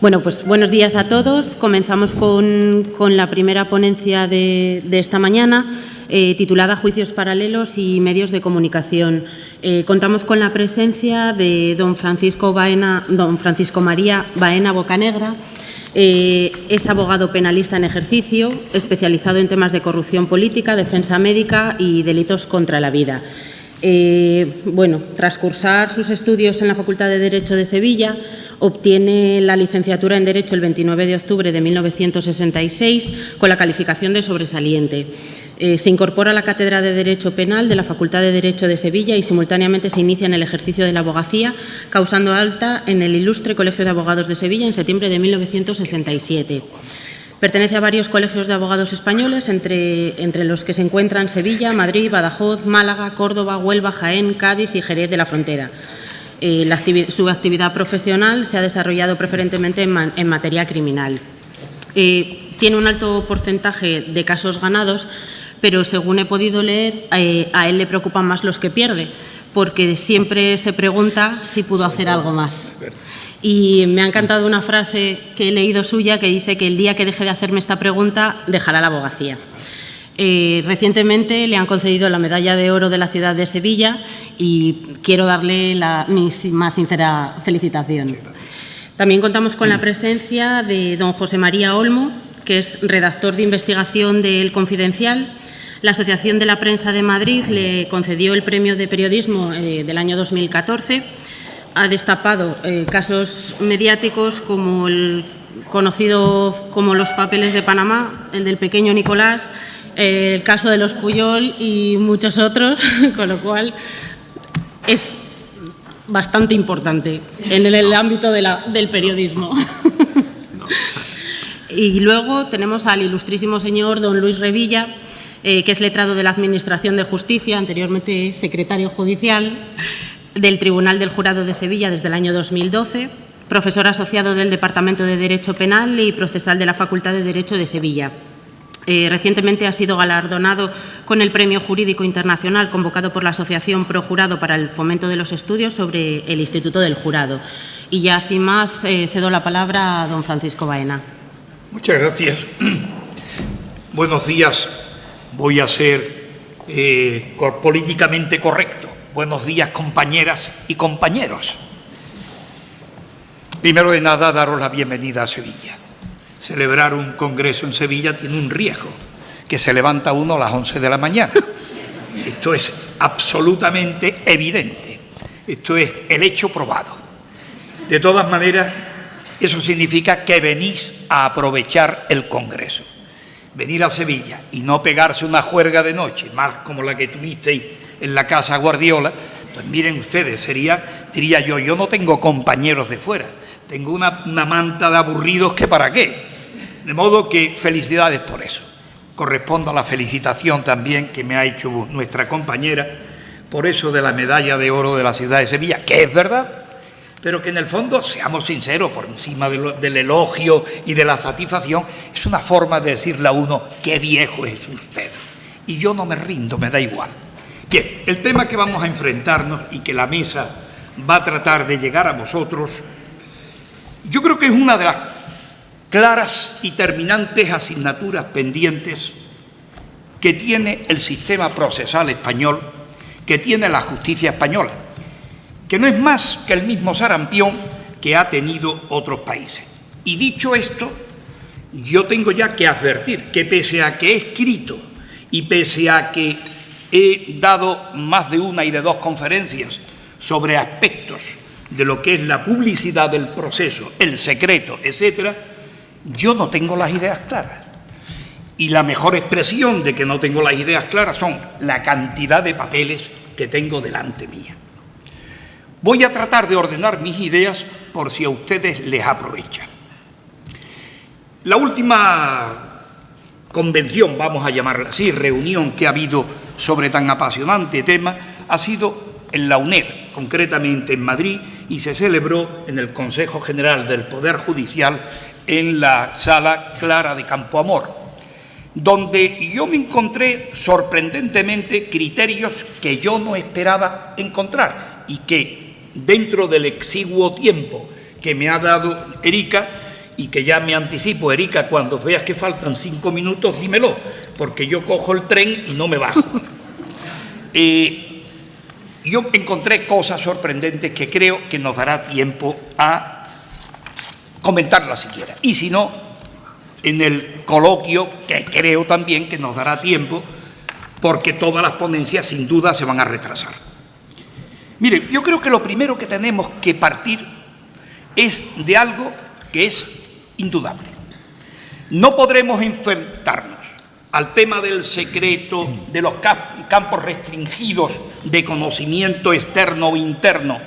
Bueno, pues buenos días a todos. Comenzamos con la primera ponencia de esta mañana, titulada Juicios paralelos y medios de comunicación. Contamos con la presencia de don Francisco María Baena Bocanegra. Es abogado penalista en ejercicio, especializado en temas de corrupción política, defensa médica y delitos contra la vida. Tras cursar sus estudios en la Facultad de Derecho de Sevilla, obtiene la licenciatura en Derecho el 29 de octubre de 1966 con la calificación de sobresaliente. Se incorpora a la Cátedra de Derecho Penal de la Facultad de Derecho de Sevilla y simultáneamente se inicia en el ejercicio de la abogacía, causando alta en el Ilustre Colegio de Abogados de Sevilla en septiembre de 1967. Pertenece a varios colegios de abogados españoles, entre los que se encuentran Sevilla, Madrid, Badajoz, Málaga, Córdoba, Huelva, Jaén, Cádiz y Jerez de la Frontera. Su actividad profesional se ha desarrollado preferentemente en materia criminal. Tiene un alto porcentaje de casos ganados, pero según he podido leer, a él le preocupan más los que pierde, porque siempre se pregunta si pudo hacer algo más. Y me ha encantado una frase que he leído suya que dice que el día que deje de hacerme esta pregunta dejará la abogacía. Recientemente le han concedido la Medalla de Oro de la ciudad de Sevilla y quiero darle mi más sincera felicitación. También contamos con la presencia de don José María Olmo, que es redactor de investigación de El Confidencial. La Asociación de la Prensa de Madrid le concedió el Premio de Periodismo del año 2014. Ha destapado casos mediáticos como el conocido como los papeles de Panamá, el del pequeño Nicolás, el caso de los Puyol y muchos otros, con lo cual es bastante importante en el ámbito del periodismo. Y luego tenemos al ilustrísimo señor don Luis Revilla, que es letrado de la Administración de Justicia, anteriormente secretario judicial del Tribunal del Jurado de Sevilla desde el año 2012, profesor asociado del Departamento de Derecho Penal y procesal de la Facultad de Derecho de Sevilla. Recientemente ha sido galardonado con el Premio Jurídico Internacional convocado por la Asociación Pro Jurado para el Fomento de los Estudios sobre el Instituto del Jurado. Y ya sin más, cedo la palabra a don Francisco Baena. Muchas gracias. Buenos días. Voy a ser políticamente correcto. Buenos días, compañeras y compañeros. Primero de nada, daros la bienvenida a Sevilla. Celebrar un congreso en Sevilla tiene un riesgo, que se levanta uno a las 11 de la mañana. Esto es absolutamente evidente. Esto es el hecho probado. De todas maneras, eso significa que venís a aprovechar el congreso. Venir a Sevilla y no pegarse una juerga de noche, más como la que tuvisteis en la Casa Guardiola, pues miren ustedes, diría yo no tengo compañeros de fuera, tengo una manta de aburridos que para qué. De modo que felicidades por eso. Correspondo a la felicitación también que me ha hecho nuestra compañera por eso de la Medalla de Oro de la ciudad de Sevilla, que es verdad, pero que en el fondo, seamos sinceros, por encima del elogio y de la satisfacción, es una forma de decirle a uno qué viejo es usted. Y yo no me rindo, me da igual. Bien, el tema que vamos a enfrentarnos y que la mesa va a tratar de llegar a vosotros, yo creo que es una de las claras y terminantes asignaturas pendientes que tiene el sistema procesal español, que tiene la justicia española, que no es más que el mismo sarampión que ha tenido otros países. Y dicho esto, yo tengo ya que advertir que pese a que he escrito y pese a que he dado más de una y de dos conferencias sobre aspectos de lo que es la publicidad del proceso, el secreto, etcétera, yo no tengo las ideas claras. Y la mejor expresión de que no tengo las ideas claras son la cantidad de papeles que tengo delante mía. Voy a tratar de ordenar mis ideas por si a ustedes les aprovecha. La última convención, vamos a llamarla así, reunión que ha habido sobre tan apasionante tema, ha sido en la UNED, concretamente en Madrid, y se celebró en el Consejo General del Poder Judicial en la Sala Clara de Campoamor, donde yo me encontré sorprendentemente criterios que yo no esperaba encontrar y que dentro del exiguo tiempo que me ha dado Erika, y que ya me anticipo, Erika, cuando veas que faltan 5 minutos, dímelo, porque yo cojo el tren y no me bajo. Yo encontré cosas sorprendentes que creo que nos dará tiempo a comentarlas siquiera. Y si no, en el coloquio, que creo también que nos dará tiempo, porque todas las ponencias sin duda se van a retrasar. Mire, yo creo que lo primero que tenemos que partir es de algo que es indudable. No podremos enfrentarnos al tema del secreto, de los campos restringidos de conocimiento externo o interno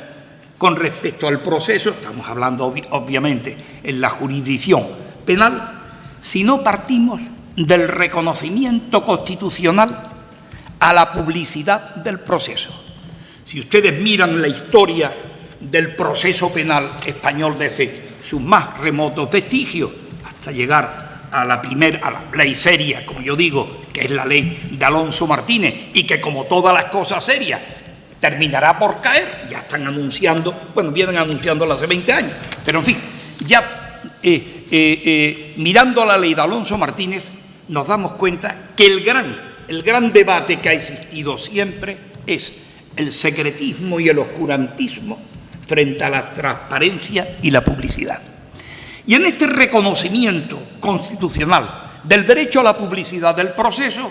con respecto al proceso, estamos hablando obviamente en la jurisdicción penal, si no partimos del reconocimiento constitucional a la publicidad del proceso. Si ustedes miran la historia del proceso penal español desde sus más remotos vestigios hasta llegar a la ley seria, como yo digo, que es la ley de Alonso Martínez, y que como todas las cosas serias terminará por caer, ya están anunciando, bueno, vienen anunciándolo hace 20 años, pero en fin, ya mirando la ley de Alonso Martínez nos damos cuenta que el gran debate que ha existido siempre es el secretismo y el oscurantismo frente a la transparencia y la publicidad. Y en este reconocimiento constitucional del derecho a la publicidad del proceso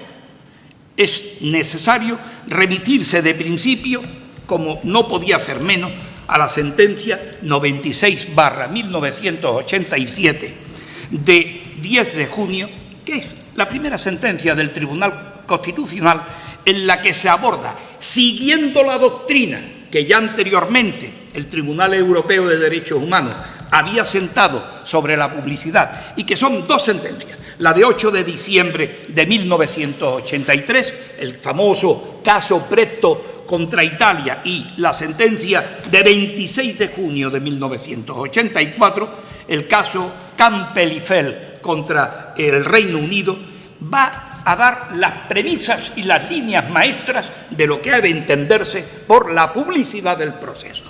es necesario remitirse de principio, como no podía ser menos, a la sentencia 96/1987 de 10 de junio, que es la primera sentencia del Tribunal Constitucional en la que se aborda, siguiendo la doctrina que ya anteriormente el Tribunal Europeo de Derechos Humanos había sentado sobre la publicidad, y que son dos sentencias, la de 8 de diciembre de 1983, el famoso caso Pretto contra Italia, y la sentencia de 26 de junio de 1984, el caso Campbell contra el Reino Unido, va a dar las premisas y las líneas maestras de lo que ha de entenderse por la publicidad del proceso.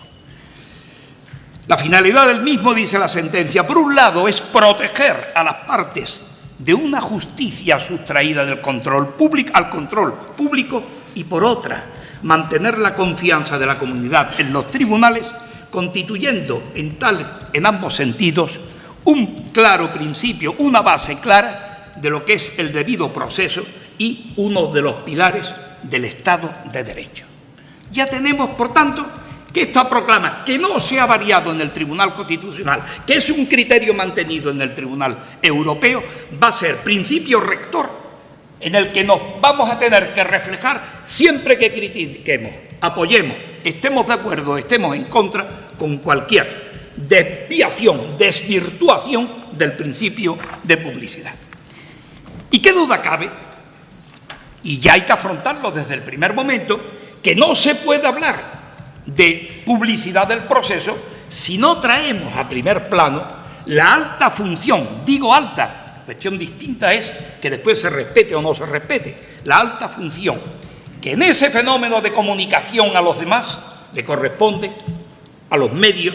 La finalidad del mismo, dice la sentencia, por un lado es proteger a las partes de una justicia sustraída del control público, al control público, y por otra, mantener la confianza de la comunidad en los tribunales, constituyendo en ambos sentidos un claro principio, una base clara de lo que es el debido proceso y uno de los pilares del Estado de Derecho. Ya tenemos, por tanto, que esta proclama, que no se ha variado en el Tribunal Constitucional, que es un criterio mantenido en el Tribunal Europeo, va a ser principio rector en el que nos vamos a tener que reflejar siempre que critiquemos, apoyemos, estemos de acuerdo, estemos en contra con cualquier desviación, desvirtuación del principio de publicidad. ¿Y qué duda cabe? Y ya hay que afrontarlo desde el primer momento, que no se puede hablar de publicidad del proceso si no traemos a primer plano la alta función, digo alta, cuestión distinta es que después se respete o no se respete, la alta función que en ese fenómeno de comunicación a los demás le corresponde a los medios,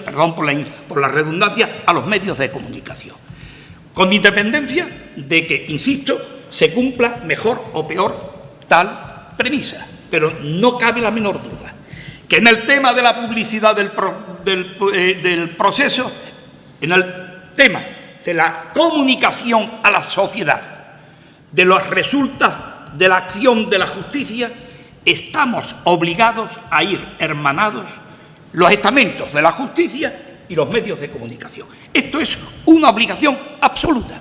perdón por la redundancia, a los medios de comunicación, con independencia de que, insisto, se cumpla mejor o peor tal premisa. Pero no cabe la menor duda que en el tema de la publicidad del proceso, en el tema de la comunicación a la sociedad, de los resultados de la acción de la justicia, estamos obligados a ir hermanados los estamentos de la justicia y los medios de comunicación. Esto es una obligación absoluta.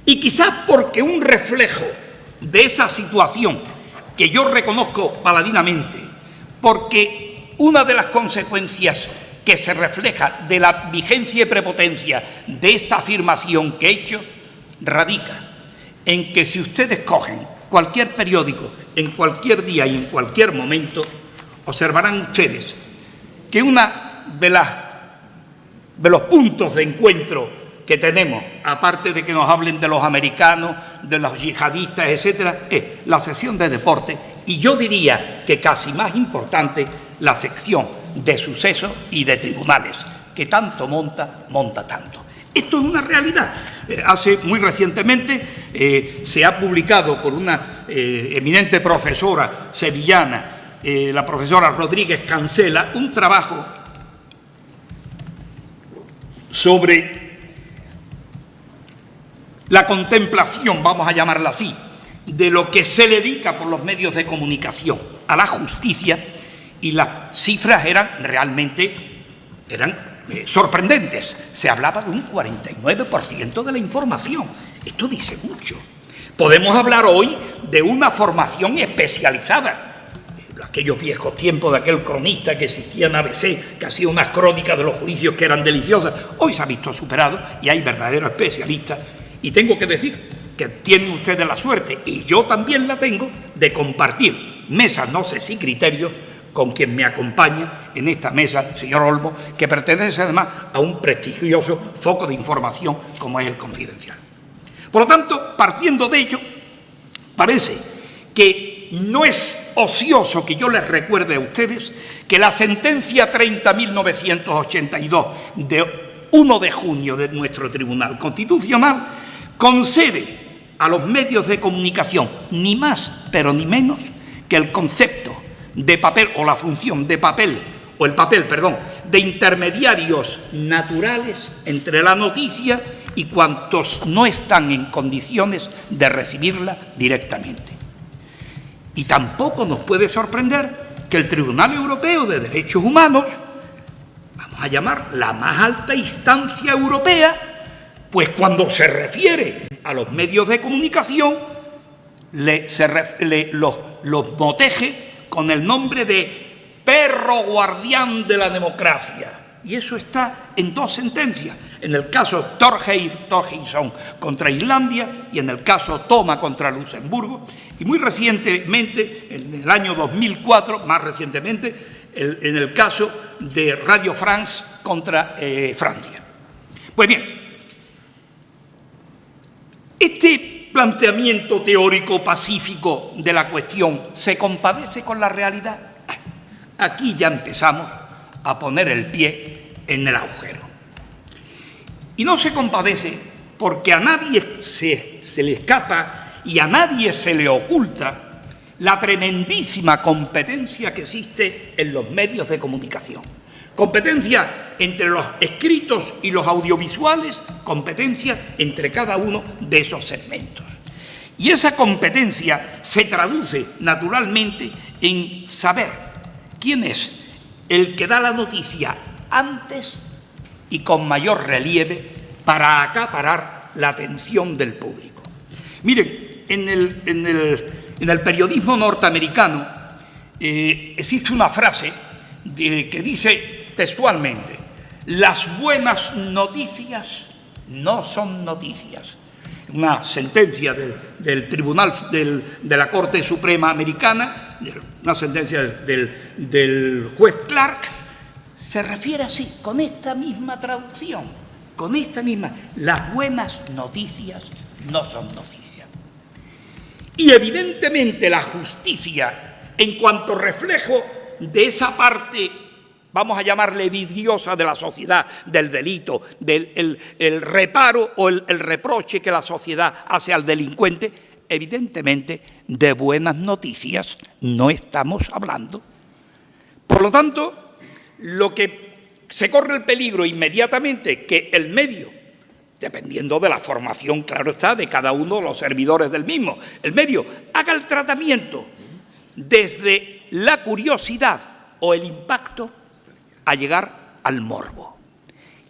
Y quizás porque un reflejo de esa situación que yo reconozco paladinamente, porque una de las consecuencias que se refleja de la vigencia y prepotencia de esta afirmación que he hecho, radica en que si ustedes cogen cualquier periódico en cualquier día y en cualquier momento, observarán ustedes que una de los puntos de encuentro que tenemos, aparte de que nos hablen de los americanos, de los yihadistas, etcétera, es la sección de deporte, y yo diría que casi más importante, la sección de sucesos y de tribunales, que tanto monta, monta tanto. Esto es una realidad. Hace muy recientemente se ha publicado por una eminente profesora sevillana, la profesora Rodríguez Cancela, un trabajo sobre la contemplación, vamos a llamarla así, de lo que se le dedica por los medios de comunicación a la justicia, y las cifras eran realmente sorprendentes. Se hablaba de un 49% de la información. Esto dice mucho. Podemos hablar hoy de una formación especializada. Aquellos viejos tiempos de aquel cronista que existía en ABC, que hacía unas crónicas de los juicios que eran deliciosas, hoy se ha visto superado y hay verdaderos especialistas. Y tengo que decir que tienen ustedes la suerte, y yo también la tengo, de compartir mesas, no sé si criterios, con quien me acompaña en esta mesa, señor Olmo, que pertenece además a un prestigioso foco de información como es el Confidencial. Por lo tanto, partiendo de ello, parece que no es ocioso que yo les recuerde a ustedes que la sentencia 30.982 de 1 de junio de nuestro Tribunal Constitucional concede a los medios de comunicación ni más, pero ni menos, que el concepto de papel o la función de papel, o el papel, perdón, de intermediarios naturales entre la noticia y cuantos no están en condiciones de recibirla directamente. Y tampoco nos puede sorprender que el Tribunal Europeo de Derechos Humanos, vamos a llamar la más alta instancia europea, pues cuando se refiere a los medios de comunicación, los moteje con el nombre de perro guardián de la democracia. Y eso está en 2 sentencias, en el caso Torgeirsson contra Islandia y en el caso Thoma contra Luxemburgo, y muy recientemente, en el año 2004, más recientemente, en el caso de Radio France contra Francia. Pues bien, este planteamiento teórico pacífico de la cuestión se compadece con la realidad. Aquí ya empezamos a poner el pie en el agujero. Y no se compadece porque a nadie se le escapa y a nadie se le oculta la tremendísima competencia que existe en los medios de comunicación. Competencia entre los escritos y los audiovisuales, competencia entre cada uno de esos segmentos. Y esa competencia se traduce naturalmente en saber quién es el que da la noticia antes y con mayor relieve para acaparar la atención del público. Miren, en el periodismo norteamericano existe una frase que dice textualmente: las buenas noticias no son noticias. Una sentencia del Tribunal de la Corte Suprema Americana, una sentencia del juez Clark, se refiere así, con esta misma traducción, con esta misma: las buenas noticias no son noticias. Y evidentemente la justicia, en cuanto reflejo de esa parte, vamos a llamarle vidriosa de la sociedad, del delito, el reparo o el reproche que la sociedad hace al delincuente, evidentemente de buenas noticias no estamos hablando. Por lo tanto, lo que se corre el peligro inmediatamente que el medio, dependiendo de la formación, claro está, de cada uno de los servidores del mismo, el medio haga el tratamiento desde la curiosidad o el impacto a llegar al morbo.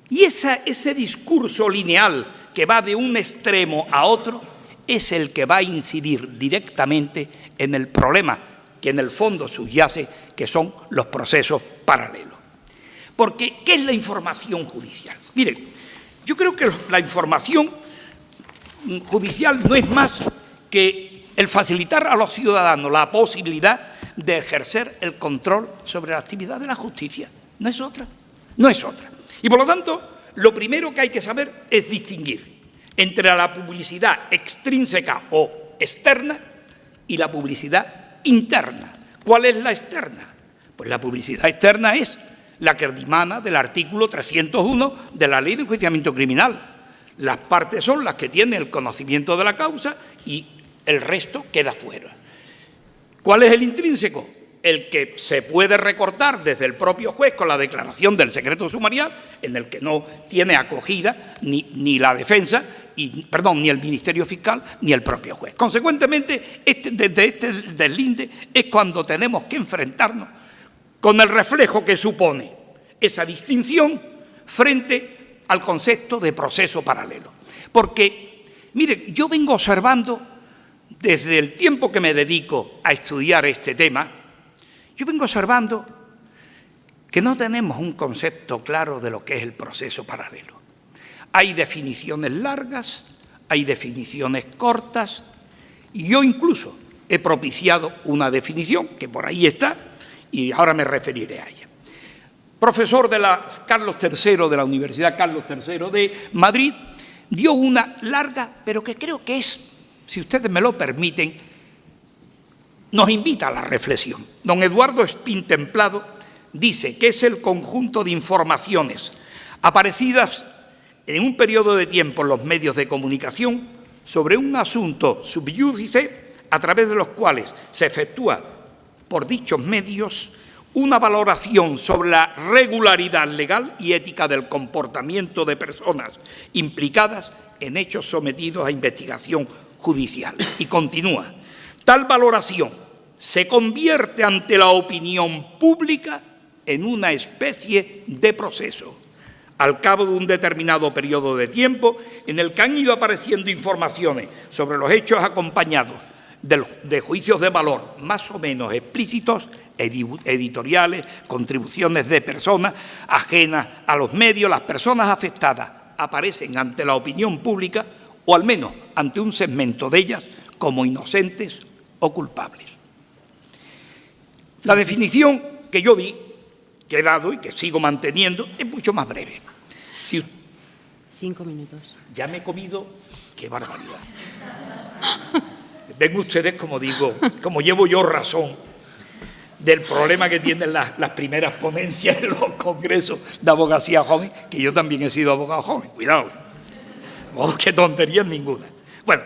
Y ese discurso lineal que va de un extremo a otro es el que va a incidir directamente en el problema que en el fondo subyace, que son los procesos paralelos. Porque, ¿qué es la información judicial? Miren, yo creo que la información judicial no es más que el facilitar a los ciudadanos la posibilidad de ejercer el control sobre la actividad de la justicia. No es otra, no es otra. Y por lo tanto, lo primero que hay que saber es distinguir entre la publicidad extrínseca o externa y la publicidad interna. ¿Cuál es la externa? Pues la publicidad externa es la que dimana del artículo 301 de la Ley de Enjuiciamiento Criminal. Las partes son las que tienen el conocimiento de la causa y el resto queda fuera. ¿Cuál es el intrínseco? El que se puede recortar desde el propio juez con la declaración del secreto sumarial, en el que no tiene acogida ni la defensa, ni el Ministerio Fiscal, ni el propio juez. Consecuentemente, desde este deslinde es cuando tenemos que enfrentarnos con el reflejo que supone esa distinción frente al concepto de proceso paralelo. Porque, mire, yo vengo observando desde el tiempo que me dedico a estudiar este tema, yo vengo observando que no tenemos un concepto claro de lo que es el proceso paralelo. Hay definiciones largas, hay definiciones cortas, y yo incluso he propiciado una definición que por ahí está, y ahora me referiré a ella. Profesor de la Carlos III, de la Universidad Carlos III de Madrid, dio una larga, pero que creo que es, si ustedes me lo permiten, nos invita a la reflexión. Don Eduardo Espín Templado dice que es el conjunto de informaciones aparecidas en un periodo de tiempo en los medios de comunicación sobre un asunto sub iudice, a través de los cuales se efectúa por dichos medios una valoración sobre la regularidad legal y ética del comportamiento de personas implicadas en hechos sometidos a investigación judicial. Y continúa: tal valoración se convierte ante la opinión pública en una especie de proceso, al cabo de un determinado periodo de tiempo en el que han ido apareciendo informaciones sobre los hechos acompañados de juicios de valor más o menos explícitos, editoriales, contribuciones de personas ajenas a los medios. Las personas afectadas aparecen ante la opinión pública, o al menos ante un segmento de ellas, como inocentes o culpables. La definición que yo di, que he dado y que sigo manteniendo, es mucho más breve. 5 minutos. Ya me he comido, qué barbaridad. Ven ustedes, como digo, como llevo yo razón del problema que tienen las primeras ponencias en los congresos de abogacía joven, que yo también he sido abogado joven, cuidado. Oh, qué tonterías ninguna. Bueno,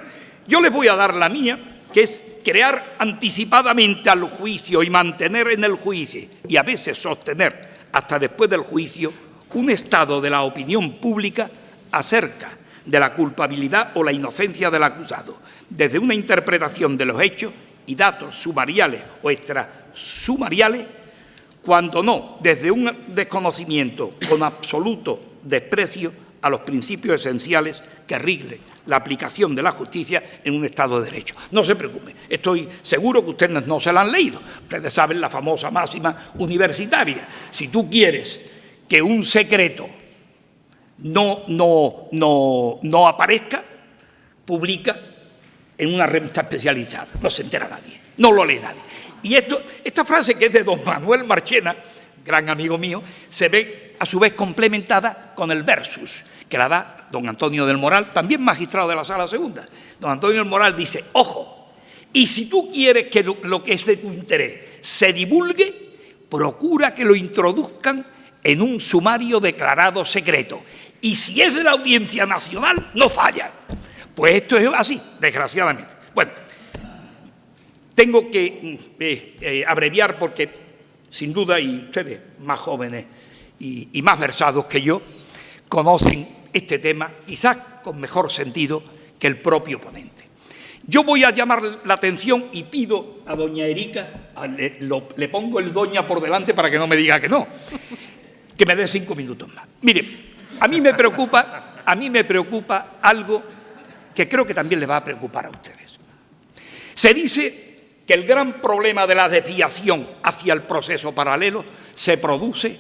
yo les voy a dar la mía, que es crear anticipadamente al juicio y mantener en el juicio, y a veces sostener hasta después del juicio, un estado de la opinión pública acerca de la culpabilidad o la inocencia del acusado, desde una interpretación de los hechos y datos sumariales o extrasumariales, cuando no desde un desconocimiento con absoluto desprecio a los principios esenciales que rigen la aplicación de la justicia en un Estado de Derecho. No se preocupen, estoy seguro que ustedes no se la han leído. Ustedes saben la famosa máxima universitaria: si tú quieres que un secreto no aparezca, publica en una revista especializada. No se entera nadie, no lo lee nadie. Y esta frase, que es de don Manuel Marchena, gran amigo mío, se ve a su vez complementada con el versus, que la da don Antonio del Moral, también magistrado de la Sala Segunda. Don Antonio del Moral dice: ojo, y si tú quieres que lo que es de tu interés se divulgue, procura que lo introduzcan en un sumario declarado secreto. Y si es de la Audiencia Nacional, no falla. Pues esto es así, desgraciadamente. Bueno, tengo que abreviar porque, sin duda, y ustedes más jóvenes y más versados que yo, conocen este tema quizás con mejor sentido que el propio ponente. Yo voy a llamar la atención y pido a doña Erika, le pongo el doña por delante para que no me diga que no, que me dé 5 minutos más. Mire, a mí me preocupa algo que creo que también le va a preocupar a ustedes. Se dice que el gran problema de la desviación hacia el proceso paralelo se produce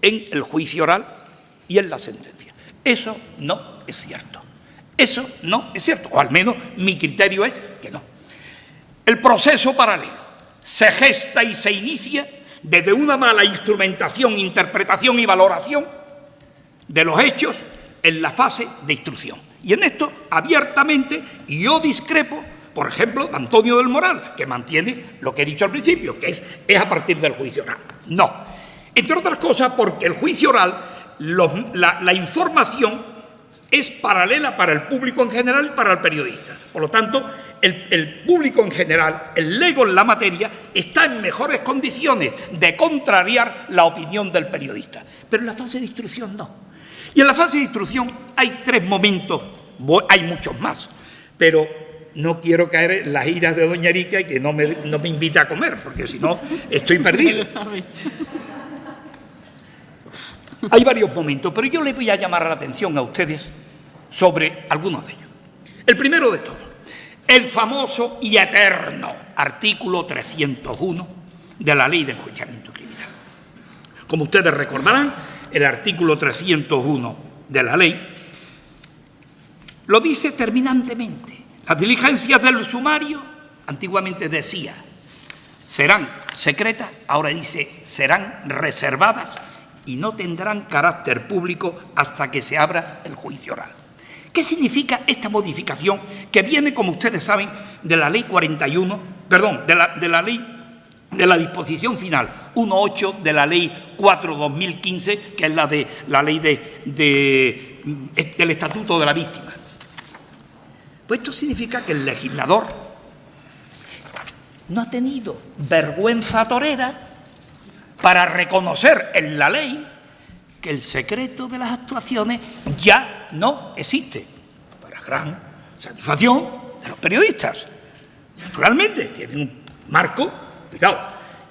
en el juicio oral y en la sentencia. Eso no es cierto. Eso no es cierto, o al menos mi criterio es que no. El proceso paralelo se gesta y se inicia desde una mala instrumentación, interpretación y valoración de los hechos en la fase de instrucción. Y en esto, abiertamente, yo discrepo, por ejemplo, de Antonio del Moral, que mantiene lo que he dicho al principio, que es a partir del juicio oral. No. Entre otras cosas porque el juicio oral, la información es paralela para el público en general y para el periodista. Por lo tanto, el público en general, el lego en la materia, está en mejores condiciones de contrariar la opinión del periodista. Pero en la fase de instrucción no. Y en la fase de instrucción hay 3 momentos, hay muchos más, pero no quiero caer en las iras de doña Erika y que no me invite a comer, porque si no estoy perdido. Hay varios momentos, pero yo les voy a llamar la atención a ustedes sobre algunos de ellos. El primero de todos, el famoso y eterno artículo 301 de la Ley de Enjuiciamiento Criminal. Como ustedes recordarán, el artículo 301 de la ley lo dice terminantemente. Las diligencias del sumario, antiguamente decía, serán secretas, ahora dice, serán reservadas y no tendrán carácter público hasta que se abra el juicio oral. ¿Qué significa esta modificación que viene, como ustedes saben, de la ley 41, perdón, de la disposición final 1.8 de la ley 4/2015, que es la ley del Estatuto de la Víctima? Pues esto significa que el legislador no ha tenido vergüenza torera para reconocer en la ley que el secreto de las actuaciones ya no existe, para gran satisfacción de los periodistas. Naturalmente, tiene un marco, cuidado,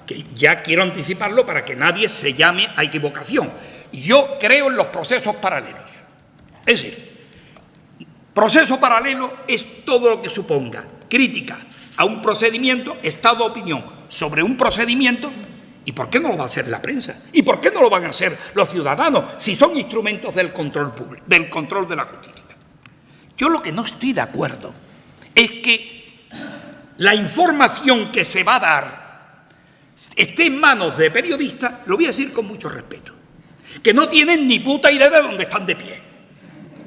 que ya quiero anticiparlo para que nadie se llame a equivocación. Yo creo en los procesos paralelos. Es decir, proceso paralelo es todo lo que suponga crítica a un procedimiento, estado de opinión sobre un procedimiento. ¿Y por qué no lo va a hacer la prensa? ¿Y por qué no lo van a hacer los ciudadanos si son instrumentos del control público, del control de la justicia? Yo lo que no estoy de acuerdo es que la información que se va a dar esté en manos de periodistas, lo voy a decir con mucho respeto, que no tienen ni puta idea de dónde están de pie.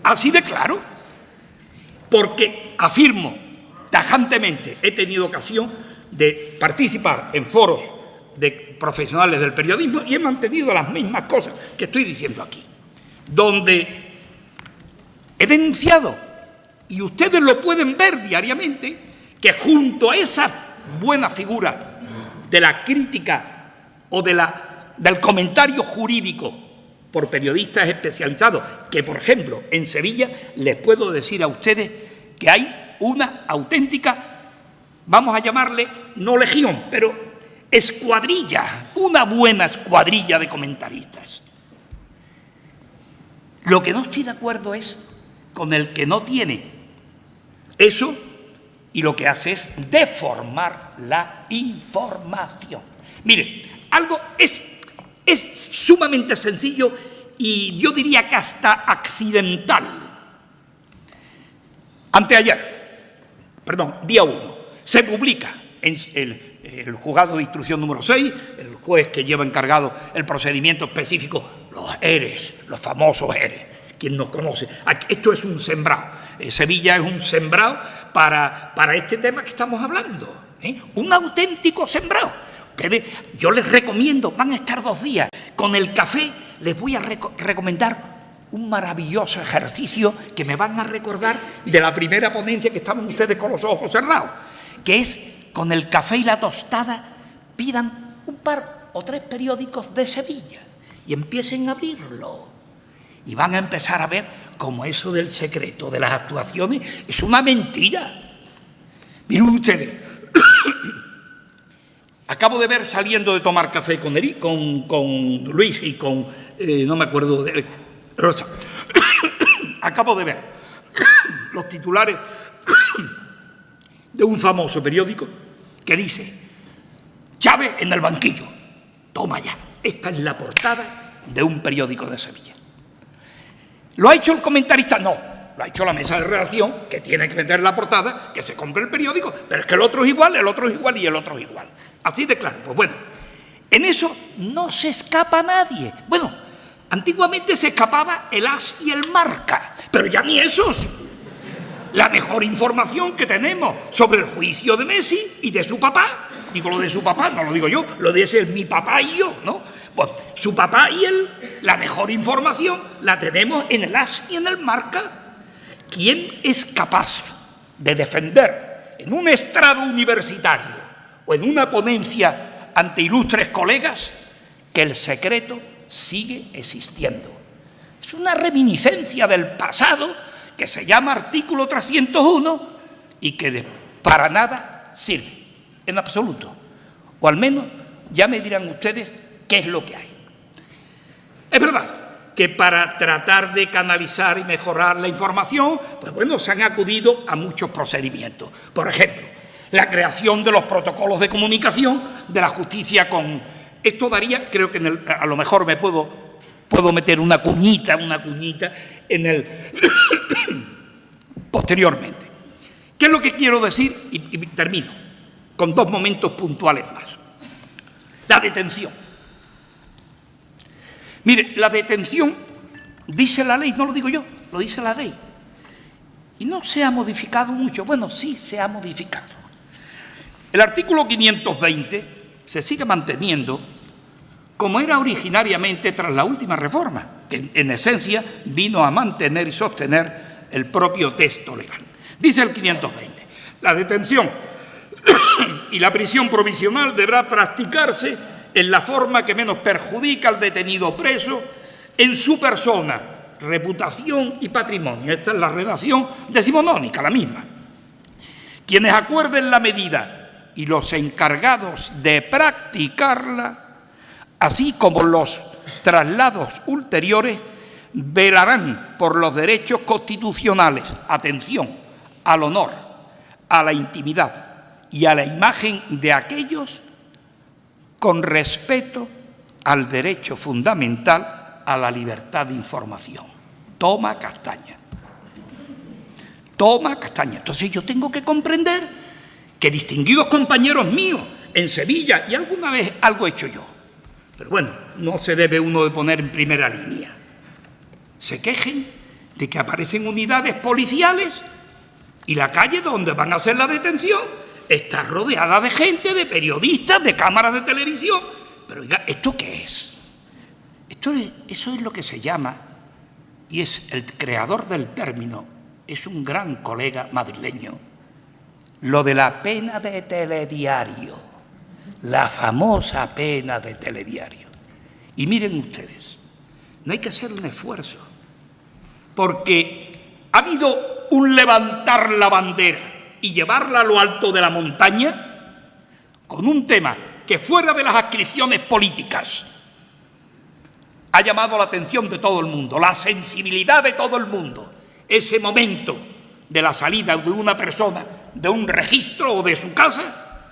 Así de claro. Porque afirmo tajantemente, he tenido ocasión de participar en foros de profesionales del periodismo y he mantenido las mismas cosas que estoy diciendo aquí, donde he denunciado, y ustedes lo pueden ver diariamente, que junto a esa buena figura de la crítica o del comentario jurídico por periodistas especializados, que por ejemplo en Sevilla les puedo decir a ustedes que hay una auténtica, vamos a llamarle no legión, pero escuadrilla, una buena escuadrilla de comentaristas. Lo que no estoy de acuerdo es con el que no tiene eso y lo que hace es deformar la información. Miren, algo es sumamente sencillo y yo diría que hasta accidental. Día 1, se publica en el juzgado de instrucción número 6, el juez que lleva encargado el procedimiento específico, los ERES, los famosos ERES. Quien nos conoce, esto es un sembrado. Sevilla es un sembrado para este tema que estamos hablando, un auténtico sembrado. Yo les recomiendo, van a estar 2 días, con el café les voy a recomendar un maravilloso ejercicio que me van a recordar de la primera ponencia que estaban ustedes con los ojos cerrados, que es con el café y la tostada, pidan un par o 3 periódicos de Sevilla y empiecen a abrirlo. Y van a empezar a ver cómo eso del secreto de las actuaciones es una mentira. Miren ustedes, acabo de ver saliendo de tomar café con Luis y con, no me acuerdo, Rosa. Acabo de ver los titulares de un famoso periódico que dice: Chávez en el banquillo. Toma ya. Esta es la portada de un periódico de Sevilla. ¿Lo ha hecho el comentarista? No. Lo ha hecho la mesa de redacción, que tiene que meter la portada, que se compre el periódico, pero es que el otro es igual, el otro es igual y el otro es igual. Así de claro. Pues bueno, en eso no se escapa nadie. Bueno, antiguamente se escapaba el As y el Marca, pero ya ni esos. La mejor información que tenemos sobre el juicio de Messi y de su papá, digo lo de su papá, no lo digo yo, lo de ese es mi papá y yo, ¿no? Bueno, su papá y él, la mejor información la tenemos en el AS y en el Marca. ¿Quién es capaz de defender en un estrado universitario o en una ponencia ante ilustres colegas que el secreto sigue existiendo? Es una reminiscencia del pasado que se llama artículo 301 y que para nada sirve, en absoluto. O al menos ya me dirán ustedes qué es lo que hay. Es verdad que para tratar de canalizar y mejorar la información, pues bueno, se han acudido a muchos procedimientos. Por ejemplo, la creación de los protocolos de comunicación de la justicia con... Esto daría, creo que a lo mejor me puedo meter una cuñita en el... posteriormente. ¿Qué es lo que quiero decir? Y termino con dos momentos puntuales más. La detención. Mire, la detención, dice la ley, no lo digo yo, lo dice la ley. Y no se ha modificado mucho. Bueno, sí se ha modificado. El artículo 520 se sigue manteniendo como era originariamente tras la última reforma, que en esencia vino a mantener y sostener el propio texto legal. Dice el 520, la detención y la prisión provisional deberá practicarse en la forma que menos perjudica al detenido preso en su persona, reputación y patrimonio. Esta es la redacción decimonónica, la misma. Quienes acuerden la medida y los encargados de practicarla, así como los traslados ulteriores, velarán por los derechos constitucionales, atención, al honor, a la intimidad y a la imagen de aquellos con respeto al derecho fundamental a la libertad de información. Toma castaña. Toma castaña. Entonces yo tengo que comprender que distinguidos compañeros míos en Sevilla, y alguna vez algo he hecho yo, pero bueno, no se debe uno de poner en primera línea, se quejen de que aparecen unidades policiales y la calle donde van a hacer la detención está rodeada de gente, de periodistas, de cámaras de televisión. Pero oiga, ¿esto qué es? Eso es lo que se llama, y es el creador del término, es un gran colega madrileño, lo de la pena de telediario, la famosa pena de telediario. Y miren ustedes, no hay que hacer un esfuerzo, porque ha habido un levantar la bandera y llevarla a lo alto de la montaña con un tema que fuera de las adscripciones políticas ha llamado la atención de todo el mundo, la sensibilidad de todo el mundo. Ese momento de la salida de una persona de un registro o de su casa,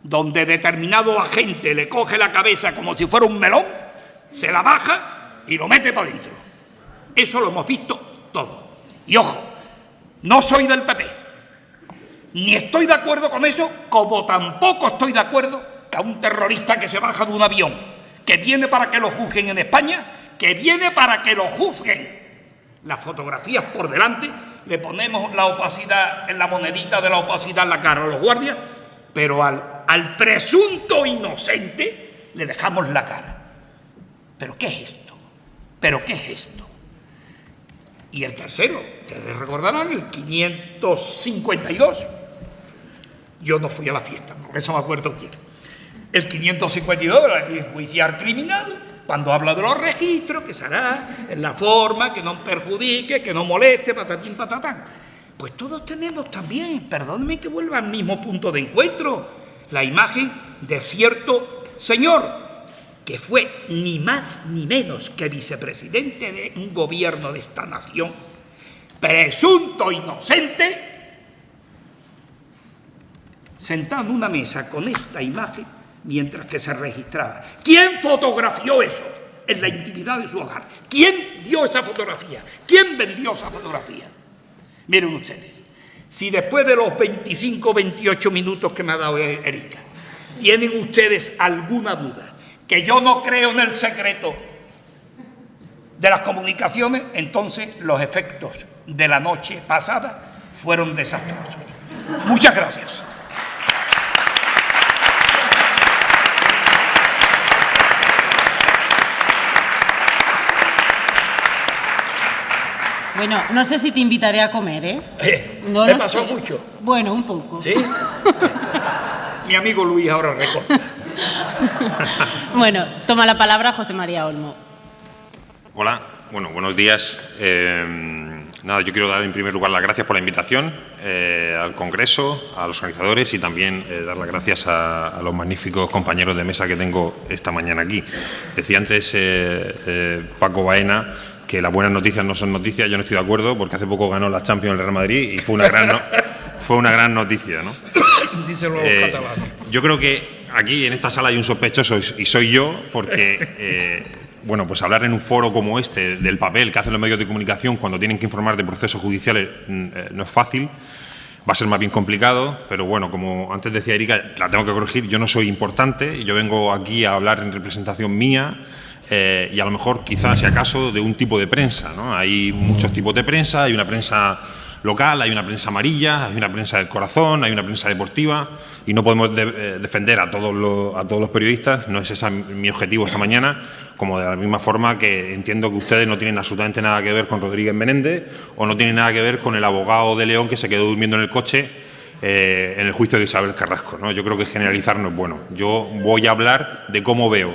donde determinado agente le coge la cabeza como si fuera un melón, se la baja y lo mete para adentro. Eso lo hemos visto todo. Y ojo, no soy del PP, ni estoy de acuerdo con eso, como tampoco estoy de acuerdo que a un terrorista que se baja de un avión, que viene para que lo juzguen en España, que viene para que lo juzguen, las fotografías por delante, le ponemos la opacidad, en la monedita de la opacidad en la cara a los guardias, pero al presunto inocente le dejamos la cara. ¿Pero qué es esto? ¿Pero qué es esto? Y el tercero, ustedes recordarán, el 552. Yo no fui a la fiesta, por eso me acuerdo quién. El 552, la ley judicial criminal, cuando habla de los registros, que será en la forma que no perjudique, que no moleste, patatín, patatán. Pues todos tenemos también, perdónenme que vuelva al mismo punto de encuentro, la imagen de cierto señor que fue ni más ni menos que vicepresidente de un gobierno de esta nación, presunto inocente, sentado en una mesa con esta imagen mientras que se registraba. ¿Quién fotografió eso en la intimidad de su hogar? ¿Quién dio esa fotografía? ¿Quién vendió esa fotografía? Miren ustedes, si después de los 25 o 28 minutos que me ha dado Erika, tienen ustedes alguna duda, que yo no creo en el secreto de las comunicaciones, entonces los efectos de la noche pasada fueron desastrosos. Muchas gracias. Bueno, no sé si te invitaré a comer, ¿eh? No ¿Me lo pasó sé. mucho? Bueno, un poco. ¿Sí? Mi amigo Luis ahora recorta. Bueno, toma la palabra José María Olmo. Hola, bueno, buenos días. Nada, yo quiero dar en primer lugar las gracias por la invitación al Congreso, a los organizadores y también dar las gracias a los magníficos compañeros de mesa que tengo esta mañana aquí. Decía antes Paco Baena que las buenas noticias no son noticias. Yo no estoy de acuerdo porque hace poco ganó la Champions el Real Madrid y fue una gran noticia, ¿no? Díselo a los catalanes. Yo creo que aquí en esta sala hay un sospechoso y soy yo porque bueno, pues hablar en un foro como este del papel que hacen los medios de comunicación cuando tienen que informar de procesos judiciales no es fácil, va a ser más bien complicado, pero bueno, como antes decía Erika, la tengo que corregir, yo no soy importante, yo vengo aquí a hablar en representación mía y a lo mejor quizás, si acaso, de un tipo de prensa, ¿no? Hay muchos tipos de prensa, hay una prensa local, hay una prensa amarilla, hay una prensa del corazón, hay una prensa deportiva y no podemos defender a todos los periodistas, no es ese mi objetivo esta mañana, como de la misma forma que entiendo que ustedes no tienen absolutamente nada que ver con Rodríguez Menéndez o no tienen nada que ver con el abogado de León que se quedó durmiendo en el coche en el juicio de Isabel Carrasco, ¿no? Yo creo que generalizar no es bueno. Yo voy a hablar de cómo veo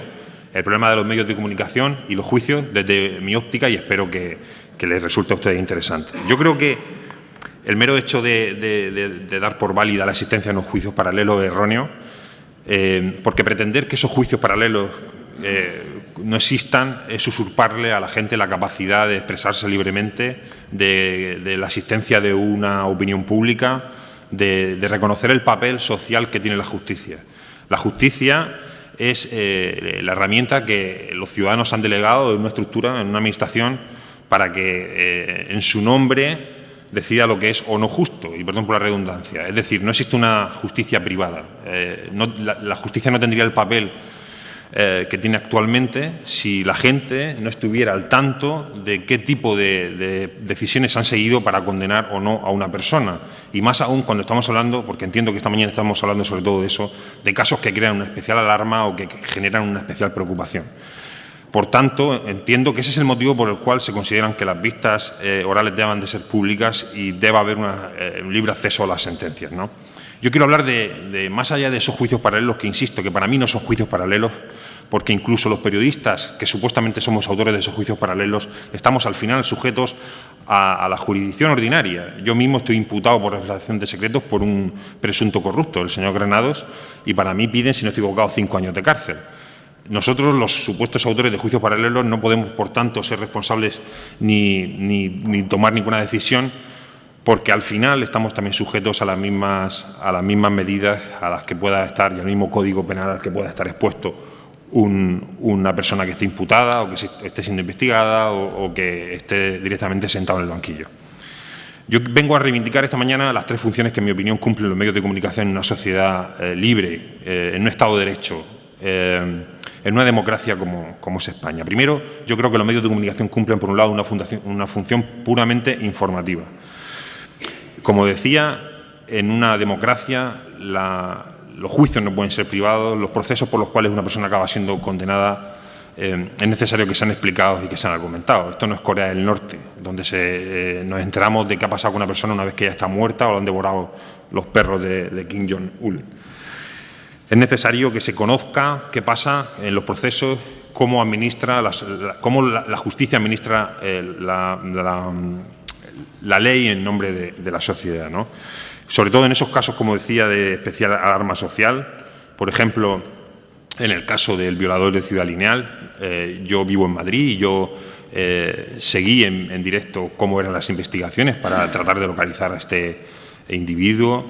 el problema de los medios de comunicación y los juicios desde mi óptica y espero que les resulte a ustedes interesante. Yo creo que el mero hecho de dar por válida la existencia de unos juicios paralelos es erróneo, porque pretender que esos juicios paralelos no existan es usurparle a la gente la capacidad de expresarse libremente, de la existencia de una opinión pública, de reconocer el papel social que tiene la justicia. La justicia es la herramienta que los ciudadanos han delegado en una estructura, en una administración, para que en su nombre decida lo que es o no justo, y perdón por la redundancia. Es decir, no existe una justicia privada. La justicia no tendría el papel que tiene actualmente si la gente no estuviera al tanto de qué tipo de decisiones han seguido para condenar o no a una persona. Y más aún cuando estamos hablando, porque entiendo que esta mañana estamos hablando sobre todo de eso, de casos que crean una especial alarma o que generan una especial preocupación. Por tanto, entiendo que ese es el motivo por el cual se consideran que las vistas orales deban de ser públicas y deba haber un libre acceso a las sentencias, ¿no? Yo quiero hablar de más allá de esos juicios paralelos, que insisto, que para mí no son juicios paralelos, porque incluso los periodistas, que supuestamente somos autores de esos juicios paralelos, estamos al final sujetos a la jurisdicción ordinaria. Yo mismo estoy imputado por revelación de secretos por un presunto corrupto, el señor Granados, y para mí piden, si no estoy equivocado, 5 años de cárcel. Nosotros, los supuestos autores de juicios paralelos, no podemos, por tanto, ser responsables ni tomar ninguna decisión, porque al final estamos también sujetos a las mismas medidas a las que pueda estar y al mismo código penal al que pueda estar expuesto una persona que esté imputada o que esté siendo investigada o que esté directamente sentado en el banquillo. Yo vengo a reivindicar esta mañana las 3 funciones que, en mi opinión, cumplen los medios de comunicación en una sociedad libre, en un Estado de Derecho, en una democracia como es España. Primero, yo creo que los medios de comunicación cumplen, por un lado, una función puramente informativa. Como decía, en una democracia los juicios no pueden ser privados, los procesos por los cuales una persona acaba siendo condenada es necesario que sean explicados y que sean argumentados. Esto no es Corea del Norte, donde nos enteramos de qué ha pasado con una persona una vez que ya está muerta o lo han devorado los perros de Kim Jong-un. Es necesario que se conozca qué pasa en los procesos, cómo la justicia administra la ley en nombre de la sociedad, ¿no? Sobre todo en esos casos, como decía, de especial alarma social. Por ejemplo, en el caso del violador de Ciudad Lineal, yo vivo en Madrid y yo seguí en directo cómo eran las investigaciones para tratar de localizar a este individuo.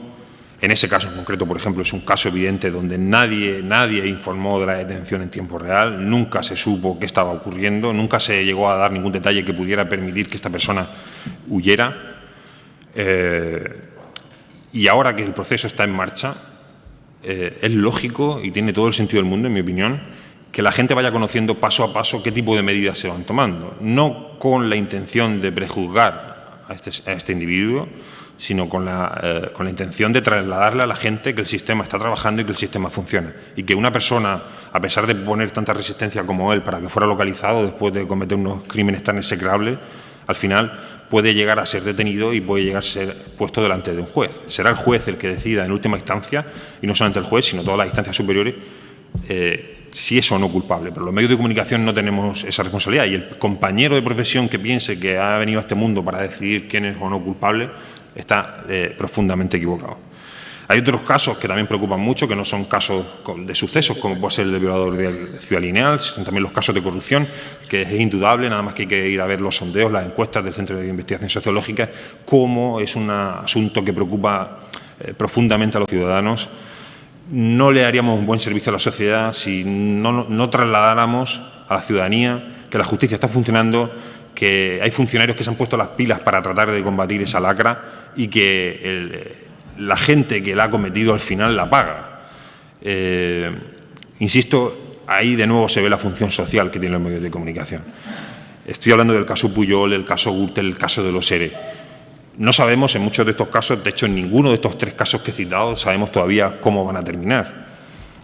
En ese caso en concreto, por ejemplo, es un caso evidente donde nadie informó de la detención en tiempo real, nunca se supo qué estaba ocurriendo, nunca se llegó a dar ningún detalle que pudiera permitir que esta persona huyera. Y ahora que el proceso está en marcha, es lógico y tiene todo el sentido del mundo, en mi opinión, que la gente vaya conociendo paso a paso qué tipo de medidas se van tomando, no con la intención de prejuzgar a este individuo, sino con la intención de trasladarle a la gente que el sistema está trabajando y que el sistema funciona. Y que una persona, a pesar de poner tanta resistencia como él para que fuera localizado después de cometer unos crímenes tan execrables, al final puede llegar a ser detenido y puede llegar a ser puesto delante de un juez. Será el juez el que decida en última instancia, y no solamente el juez, sino todas las instancias superiores, si es o no culpable. Pero los medios de comunicación no tenemos esa responsabilidad, y el compañero de profesión que piense que ha venido a este mundo para decidir quién es o no culpable está profundamente equivocado. Hay otros casos que también preocupan mucho, que no son casos de sucesos, como puede ser el de violador de Ciudad Lineal, son también los casos de corrupción, que es indudable, nada más que hay que ir a ver los sondeos, las encuestas del Centro de Investigación Sociológica, cómo es un asunto que preocupa profundamente a los ciudadanos. No le haríamos un buen servicio a la sociedad si no trasladáramos a la ciudadanía que la justicia está funcionando, que hay funcionarios que se han puesto las pilas para tratar de combatir esa lacra y que la gente que la ha cometido al final la paga. Insisto, ahí de nuevo se ve la función social que tienen los medios de comunicación. Estoy hablando del caso Pujol, el caso Gürtel, el caso de los ERE. No sabemos en muchos de estos casos, de hecho en ninguno de estos 3 casos que he citado, sabemos todavía cómo van a terminar.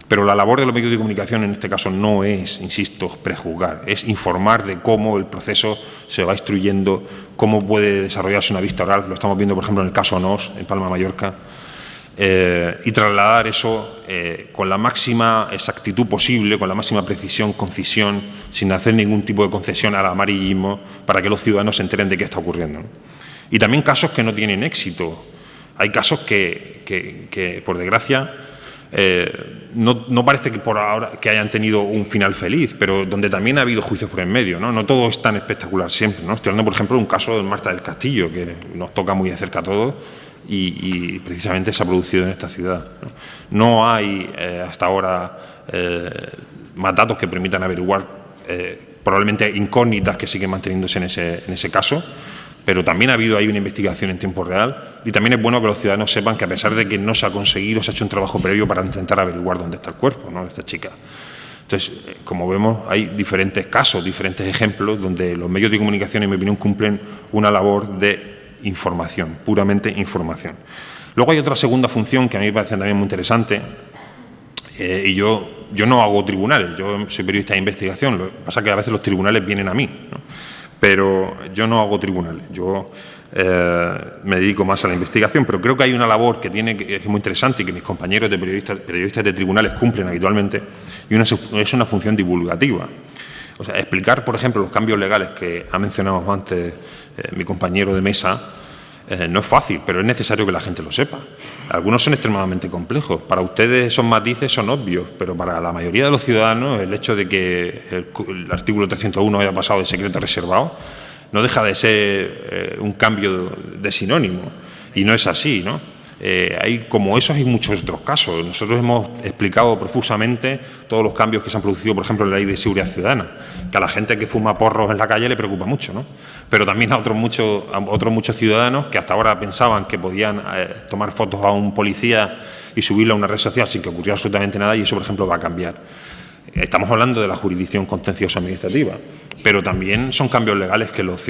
Pero la labor de los medios de comunicación en este caso no es, insisto, prejuzgar, es informar de cómo el proceso se va instruyendo, cómo puede desarrollarse una vista oral. Lo estamos viendo, por ejemplo, en el caso Nos, en Palma de Mallorca, y trasladar eso con la máxima exactitud posible, con la máxima precisión, concisión, sin hacer ningún tipo de concesión al amarillismo, para que los ciudadanos se enteren de qué está ocurriendo, ¿no? Y también casos que no tienen éxito. Hay casos que por desgracia, no parece que por ahora que hayan tenido un final feliz, pero donde también ha habido juicios por en medio, ¿no? No todo es tan espectacular siempre, ¿no? Estoy hablando, por ejemplo, de un caso de Marta del Castillo, que nos toca muy de cerca a todos y precisamente se ha producido en esta ciudad, ¿no? No hay hasta ahora más datos que permitan averiguar probablemente incógnitas que siguen manteniéndose en ese caso, pero también ha habido ahí una investigación en tiempo real, y también es bueno que los ciudadanos sepan que a pesar de que no se ha conseguido, se ha hecho un trabajo previo para intentar averiguar dónde está el cuerpo, ¿no?, de esta chica. Entonces, como vemos, hay diferentes casos, diferentes ejemplos donde los medios de comunicación, en mi opinión, cumplen una labor de información, puramente información. Luego hay otra segunda función que a mí me parece también muy interesante, y yo no hago tribunales, yo soy periodista de investigación, lo que pasa es que a veces los tribunales vienen a mí, ¿no? Pero yo no hago tribunales, yo me dedico más a la investigación, pero creo que hay una labor que es muy interesante y que mis compañeros de periodistas de tribunales cumplen habitualmente, y es una función divulgativa. O sea, explicar, por ejemplo, los cambios legales que ha mencionado antes mi compañero de mesa, no es fácil, pero es necesario que la gente lo sepa. Algunos son extremadamente complejos. Para ustedes esos matices son obvios, pero para la mayoría de los ciudadanos el hecho de que el artículo 301 haya pasado de secreto a reservado no deja de ser un cambio de sinónimo, y no es así, ¿no? Hay como esos y muchos otros casos. Nosotros hemos explicado profusamente todos los cambios que se han producido, por ejemplo, en la Ley de Seguridad Ciudadana, que a la gente que fuma porros en la calle le preocupa mucho, ¿no? Pero también a otros muchos ciudadanos que hasta ahora pensaban que podían tomar fotos a un policía y subirlo a una red social sin que ocurriera absolutamente nada, y eso, por ejemplo, va a cambiar. Estamos hablando de la jurisdicción contenciosa administrativa, pero también son cambios legales que los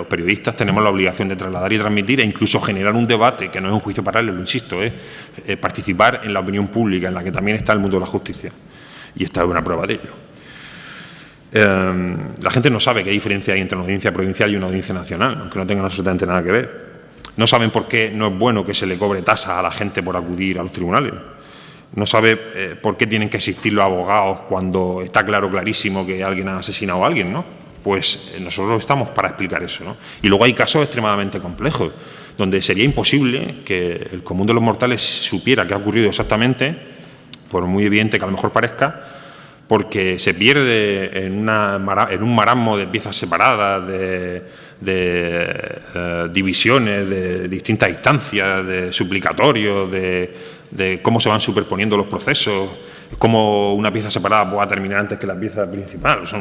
periodistas tenemos la obligación de trasladar y transmitir, e incluso generar un debate, que no es un juicio paralelo, insisto, participar en la opinión pública, en la que también está el mundo de la justicia, y esta es una prueba de ello. La gente no sabe qué diferencia hay entre una audiencia provincial y una audiencia nacional, aunque no tengan absolutamente nada que ver. No saben por qué no es bueno que se le cobre tasa a la gente por acudir a los tribunales. No sabe por qué tienen que existir los abogados cuando está clarísimo que alguien ha asesinado a alguien, ¿no? Pues nosotros estamos para explicar eso, ¿no? Y luego hay casos extremadamente complejos, donde sería imposible que el común de los mortales supiera qué ha ocurrido exactamente, por muy evidente que a lo mejor parezca, porque se pierde en un marasmo de piezas separadas, de divisiones, de distintas instancias, de suplicatorios, de cómo se van superponiendo los procesos, cómo una pieza separada pueda terminar antes que la pieza principal. O sea,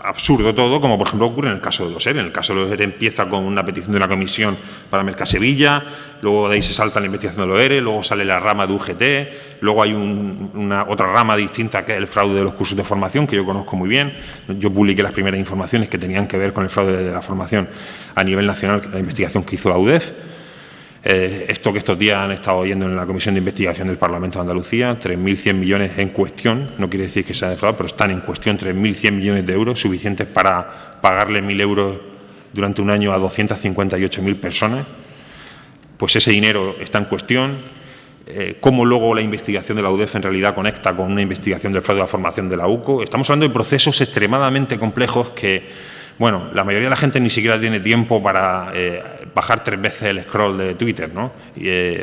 absurdo todo, como por ejemplo ocurre en el caso de los ERE. En el caso de los ERE empieza con una petición de una comisión para Mercasevilla, luego de ahí se salta la investigación de los ERE, luego sale la rama de UGT, luego hay otra rama distinta que es el fraude de los cursos de formación, que yo conozco muy bien. Yo publiqué las primeras informaciones que tenían que ver con el fraude de la formación a nivel nacional, la investigación que hizo la UDEF. Esto que estos días han estado oyendo en la Comisión de Investigación del Parlamento de Andalucía, 3.100 millones en cuestión, no quiere decir que sea defraudado, pero están en cuestión 3.100 millones de euros, suficientes para pagarle 1.000 euros durante un año a 258.000 personas. Pues ese dinero está en cuestión. Cómo luego la investigación de la UDEF en realidad conecta con una investigación del fraude de la formación de la UCO. Estamos hablando de procesos extremadamente complejos que, bueno, la mayoría de la gente ni siquiera tiene tiempo para bajar 3 veces el scroll de Twitter, ¿no?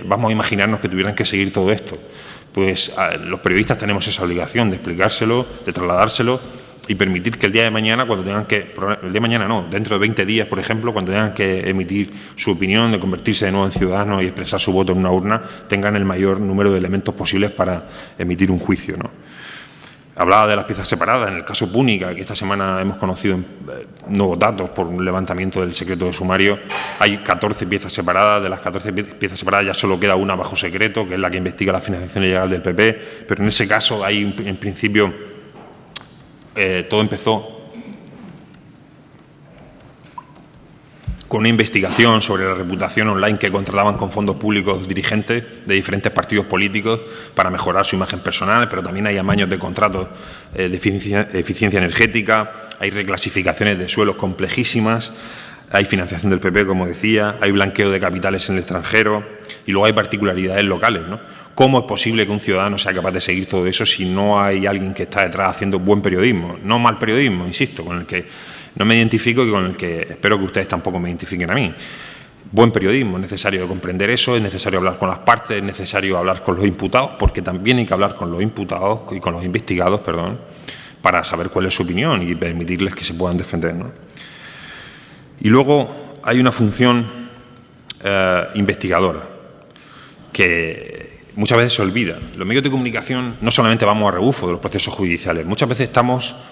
Vamos a imaginarnos que tuvieran que seguir todo esto. Pues los periodistas tenemos esa obligación de explicárselo, de trasladárselo y permitir que el día de mañana, cuando tengan que, el día de mañana no, dentro de 20 días, por ejemplo, cuando tengan que emitir su opinión, de convertirse de nuevo en ciudadanos y expresar su voto en una urna, tengan el mayor número de elementos posibles para emitir un juicio, ¿no? Hablaba de las piezas separadas. En el caso Púnica, que esta semana hemos conocido nuevos datos por un levantamiento del secreto de sumario, hay 14 piezas separadas. De las 14 piezas separadas ya solo queda una bajo secreto, que es la que investiga la financiación ilegal del PP, pero en ese caso hay, en principio, todo empezó con una investigación sobre la reputación online que contrataban con fondos públicos dirigentes de diferentes partidos políticos para mejorar su imagen personal, pero también hay amaños de contratos de eficiencia energética, hay reclasificaciones de suelos complejísimas, hay financiación del PP, como decía, hay blanqueo de capitales en el extranjero y luego hay particularidades locales, ¿no? ¿Cómo es posible que un ciudadano sea capaz de seguir todo eso si no hay alguien que está detrás haciendo buen periodismo? No mal periodismo, insisto, con el que no me identifico y con el que espero que ustedes tampoco me identifiquen a mí. Buen periodismo, es necesario comprender eso, es necesario hablar con las partes, es necesario hablar con los imputados, porque también hay que hablar con los imputados y con los investigados, perdón, para saber cuál es su opinión y permitirles que se puedan defender, ¿no? Y luego hay una función investigadora que muchas veces se olvida. Los medios de comunicación no solamente vamos a rebufo de los procesos judiciales, muchas veces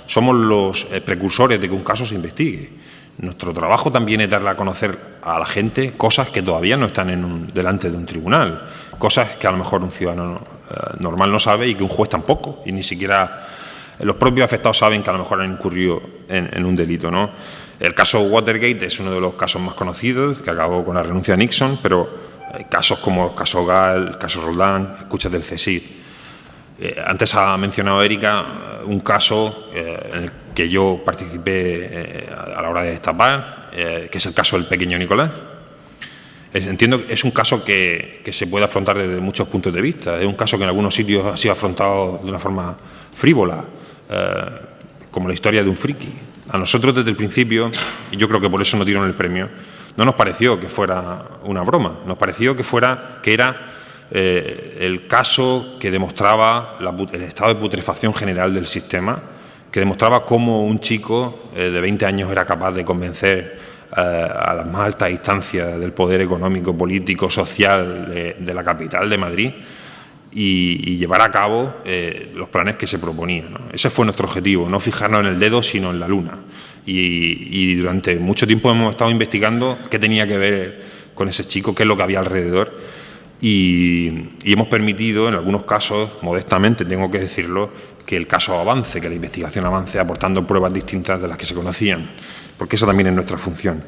somos los precursores de que un caso se investigue. Nuestro trabajo también es darle a conocer a la gente cosas que todavía no están delante de un tribunal, cosas que a lo mejor un ciudadano normal no sabe y que un juez tampoco, y ni siquiera los propios afectados saben que a lo mejor han incurrido en un delito, ¿no? El caso Watergate es uno de los casos más conocidos, que acabó con la renuncia de Nixon, pero hay casos como el caso Gall, el caso Roldán, escuchas del CSIC. Antes ha mencionado Erika un caso en el que yo participé a la hora de destapar, que es el caso del pequeño Nicolás. Entiendo que es un caso que se puede afrontar desde muchos puntos de vista. Es un caso que en algunos sitios ha sido afrontado de una forma frívola, como la historia de un friki. A nosotros desde el principio, y yo creo que por eso nos dieron el premio, no nos pareció que fuera una broma, nos pareció que era el caso que demostraba el estado de putrefacción general del sistema, que demostraba cómo un chico de 20 años era capaz de convencer a las más altas instancias del poder económico, político, social de la capital de Madrid y llevar a cabo los planes que se proponían, ¿no? Ese fue nuestro objetivo, no fijarnos en el dedo, sino en la luna. Y durante mucho tiempo hemos estado investigando qué tenía que ver con ese chico, qué es lo que había alrededor. Y hemos permitido, en algunos casos, modestamente tengo que decirlo, que el caso avance, que la investigación avance aportando pruebas distintas de las que se conocían, porque esa también es nuestra función.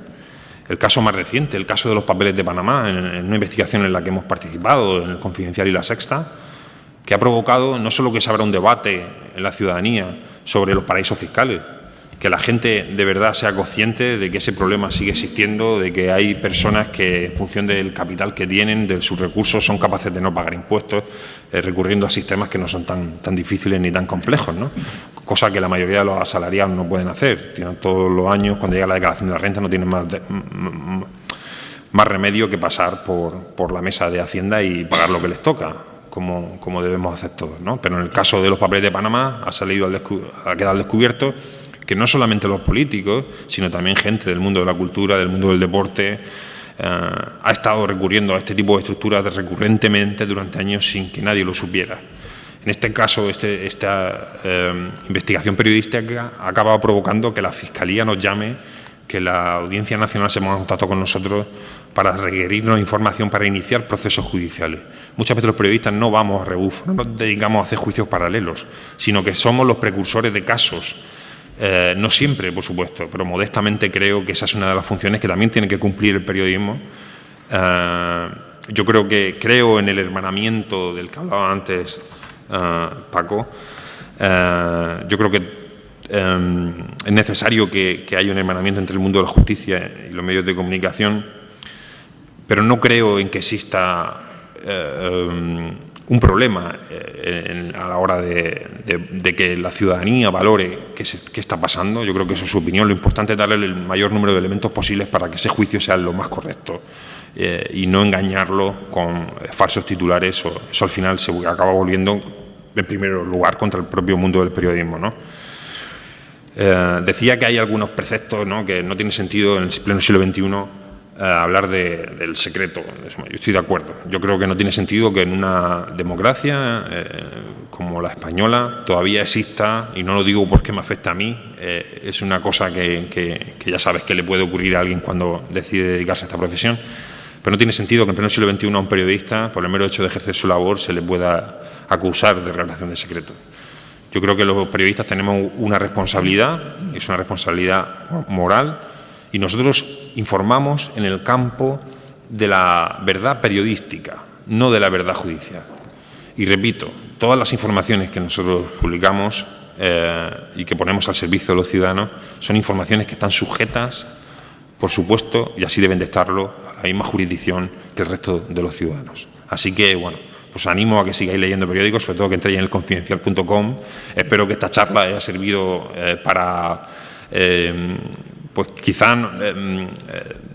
El caso más reciente, el caso de los papeles de Panamá, en una investigación en la que hemos participado, en el Confidencial y La Sexta, que ha provocado no solo que se abra un debate en la ciudadanía sobre los paraísos fiscales, que la gente de verdad sea consciente de que ese problema sigue existiendo, de que hay personas que en función del capital que tienen, de sus recursos, son capaces de no pagar impuestos, recurriendo a sistemas que no son tan difíciles ni tan complejos, ¿no? Cosa que la mayoría de los asalariados no pueden hacer. Todos los años, cuando llega la declaración de la renta, no tienen más remedio que pasar por la mesa de Hacienda y pagar lo que les toca, como debemos hacer todos, ¿no? Pero en el caso de los papeles de Panamá ha quedado al descubierto que no solamente los políticos, sino también gente del mundo de la cultura, del mundo del deporte, ha estado recurriendo a este tipo de estructuras recurrentemente durante años sin que nadie lo supiera. En este caso, esta investigación periodística ha acabado provocando que la Fiscalía nos llame, que la Audiencia Nacional se ponga en contacto con nosotros para requerirnos información para iniciar procesos judiciales. Muchas veces los periodistas no vamos a rebufo, no nos dedicamos a hacer juicios paralelos, sino que somos los precursores de casos. No siempre, por supuesto, pero modestamente creo que esa es una de las funciones que también tiene que cumplir el periodismo. Yo creo en el hermanamiento del que hablaba antes Paco. Yo creo que Es necesario que haya un hermanamiento entre el mundo de la justicia y los medios de comunicación, pero no creo en que exista un problema a la hora de que la ciudadanía valore qué está pasando. Yo creo que eso es su opinión. Lo importante es darle el mayor número de elementos posibles para que ese juicio sea lo más correcto y no engañarlo con falsos titulares. Eso al final se acaba volviendo en primer lugar contra el propio mundo del periodismo, ¿no? Decía que hay algunos preceptos, ¿no?, que no tiene sentido en el pleno siglo XXI hablar del secreto. Yo estoy de acuerdo. Yo creo que no tiene sentido que en una democracia como la española todavía exista, y no lo digo porque me afecta a mí, es una cosa que ya sabes que le puede ocurrir a alguien cuando decide dedicarse a esta profesión, pero no tiene sentido que en pleno siglo XXI a un periodista, por el mero hecho de ejercer su labor, se le pueda acusar de revelación de secreto. Yo creo que los periodistas tenemos una responsabilidad, es una responsabilidad moral, y nosotros informamos en el campo de la verdad periodística, no de la verdad judicial. Y repito, todas las informaciones que nosotros publicamos y que ponemos al servicio de los ciudadanos son informaciones que están sujetas, por supuesto, y así deben de estarlo, a la misma jurisdicción que el resto de los ciudadanos. Así que, bueno, pues animo a que sigáis leyendo periódicos, sobre todo que entréis en elconfidencial.com. Espero que esta charla haya servido para pues quizá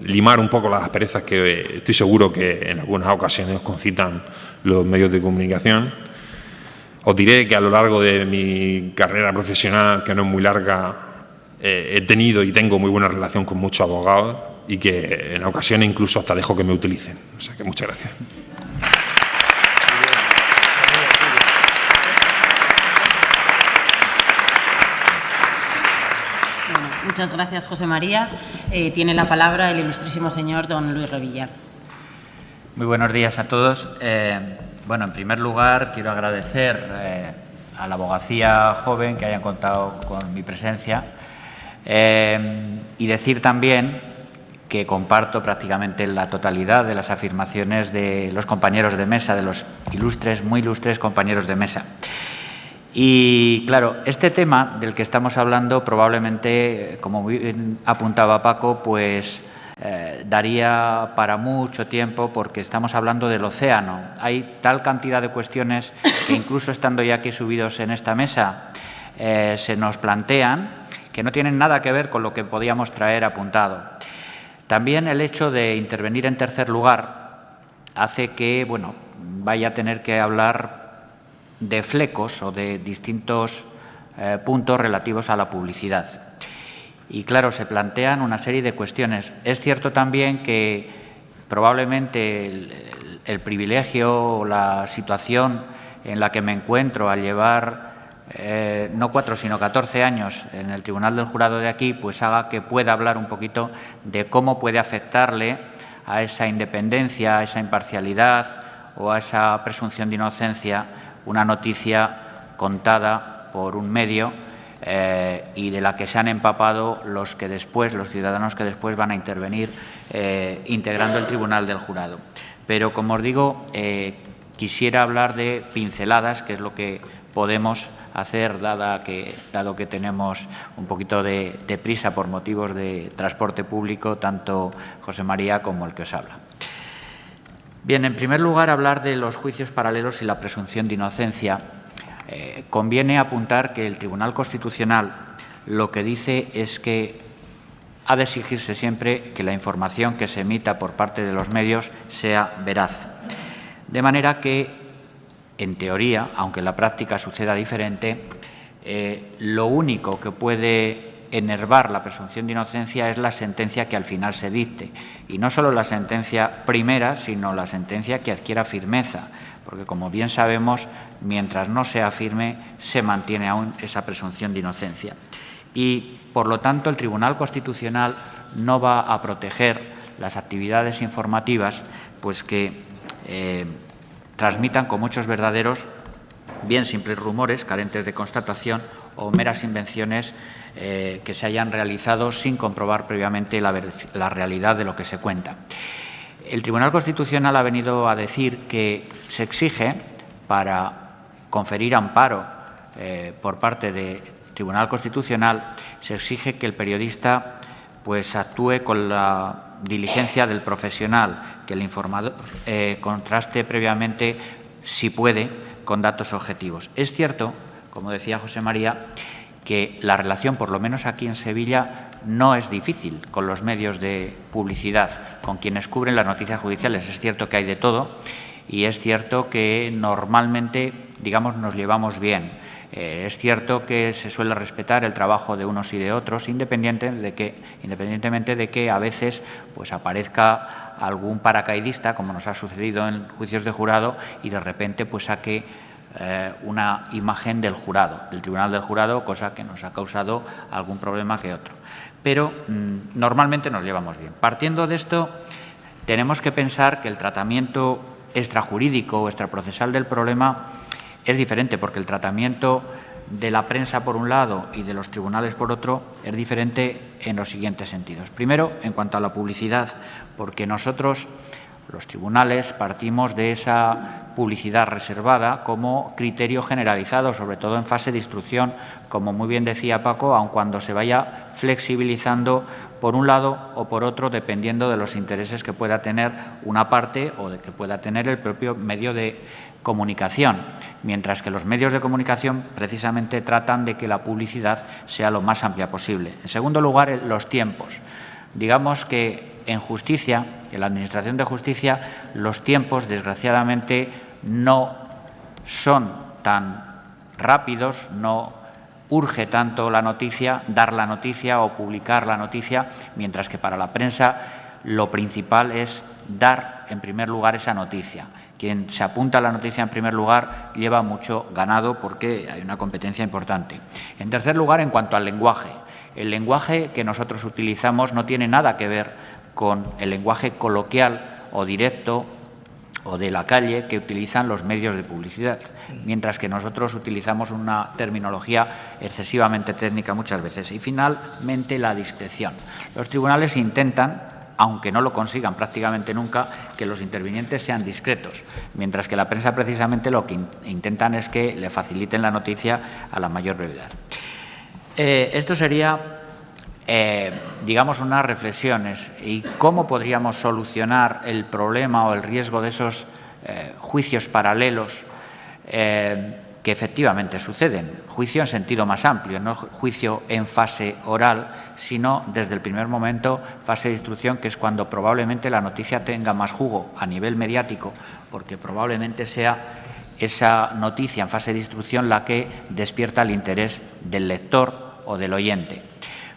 limar un poco las asperezas que estoy seguro que en algunas ocasiones os concitan los medios de comunicación. Os diré que a lo largo de mi carrera profesional, que no es muy larga, he tenido y tengo muy buena relación con muchos abogados y que en ocasiones incluso hasta dejo que me utilicen. O sea que muchas gracias. Muchas gracias, José María. Tiene la palabra el ilustrísimo señor don Luis Revilla. Muy buenos días a todos. Bueno, en primer lugar, quiero agradecer a la abogacía joven que hayan contado con mi presencia y decir también que comparto prácticamente la totalidad de las afirmaciones de los compañeros de mesa, de los ilustres, muy ilustres compañeros de mesa. Y claro, este tema del que estamos hablando probablemente, como bien apuntaba Paco, pues daría para mucho tiempo porque estamos hablando del océano. Hay tal cantidad de cuestiones que incluso estando ya aquí subidos en esta mesa se nos plantean que no tienen nada que ver con lo que podíamos traer apuntado. También el hecho de intervenir en tercer lugar hace que, bueno, vaya a tener que hablar de flecos o de distintos puntos relativos a la publicidad. Y claro, se plantean una serie de cuestiones. Es cierto también que probablemente el privilegio o la situación en la que me encuentro al llevar no 4 sino 14 años en el Tribunal del Jurado de aquí, pues haga que pueda hablar un poquito de cómo puede afectarle a esa independencia, a esa imparcialidad o a esa presunción de inocencia una noticia contada por un medio y de la que se han empapado los ciudadanos que después van a intervenir integrando el Tribunal del Jurado. Pero, como os digo, quisiera hablar de pinceladas, que es lo que podemos hacer, dado que tenemos un poquito de prisa por motivos de transporte público, tanto José María como el que os habla. Bien, en primer lugar, hablar de los juicios paralelos y la presunción de inocencia. Conviene apuntar que el Tribunal Constitucional lo que dice es que ha de exigirse siempre que la información que se emita por parte de los medios sea veraz. De manera que, en teoría, aunque en la práctica suceda diferente, lo único que puede enervar la presunción de inocencia es la sentencia que al final se dicte. Y no solo la sentencia primera, sino la sentencia que adquiera firmeza, porque, como bien sabemos, mientras no sea firme, se mantiene aún esa presunción de inocencia. Y, por lo tanto, el Tribunal Constitucional no va a proteger las actividades informativas pues que transmitan como hechos verdaderos bien simples rumores carentes de constatación o meras invenciones que se hayan realizado sin comprobar previamente la realidad de lo que se cuenta. El Tribunal Constitucional ha venido a decir que se exige, para conferir amparo por parte de Tribunal Constitucional se exige que el periodista pues actúe con la diligencia del profesional, que el informador contraste previamente, si puede, con datos objetivos. Es cierto, como decía José María, que la relación, por lo menos aquí en Sevilla, no es difícil con los medios de publicidad, con quienes cubren las noticias judiciales. Es cierto que hay de todo y es cierto que normalmente, digamos, nos llevamos bien. Es cierto que se suele respetar el trabajo de unos y de otros, independientemente de que a veces pues, aparezca algún paracaidista, como nos ha sucedido en juicios de jurado, y de repente pues, saque una imagen del jurado, del Tribunal del Jurado, cosa que nos ha causado algún problema que otro. Pero normalmente nos llevamos bien. Partiendo de esto, tenemos que pensar que el tratamiento extrajurídico o extraprocesal del problema es diferente, porque el tratamiento de la prensa por un lado y de los tribunales por otro es diferente en los siguientes sentidos. Primero, en cuanto a la publicidad, porque nosotros, los tribunales, partimos de esa publicidad reservada como criterio generalizado, sobre todo en fase de instrucción, como muy bien decía Paco, aun cuando se vaya flexibilizando por un lado o por otro, dependiendo de los intereses que pueda tener una parte o de que pueda tener el propio medio de comunicación, mientras que los medios de comunicación precisamente tratan de que la publicidad sea lo más amplia posible. En segundo lugar, los tiempos. Digamos que en justicia, en la Administración de Justicia, los tiempos, desgraciadamente, no son tan rápidos, no urge tanto la noticia, dar la noticia o publicar la noticia, mientras que para la prensa lo principal es dar, en primer lugar, esa noticia. Quien se apunta a la noticia en primer lugar lleva mucho ganado porque hay una competencia importante. En tercer lugar, en cuanto al lenguaje. El lenguaje que nosotros utilizamos no tiene nada que ver con el lenguaje coloquial o directo o de la calle que utilizan los medios de publicidad, mientras que nosotros utilizamos una terminología excesivamente técnica muchas veces. Y finalmente, la discreción. Los tribunales intentan, aunque no lo consigan prácticamente nunca, que los intervinientes sean discretos, mientras que la prensa precisamente lo que intentan es que le faciliten la noticia a la mayor brevedad. Esto sería, digamos, unas reflexiones. ¿Y cómo podríamos solucionar el problema o el riesgo de esos juicios paralelos que efectivamente suceden? Juicio en sentido más amplio, no juicio en fase oral, sino desde el primer momento, fase de instrucción, que es cuando probablemente la noticia tenga más jugo a nivel mediático, porque probablemente sea esa noticia en fase de instrucción la que despierta el interés del lector o del oyente.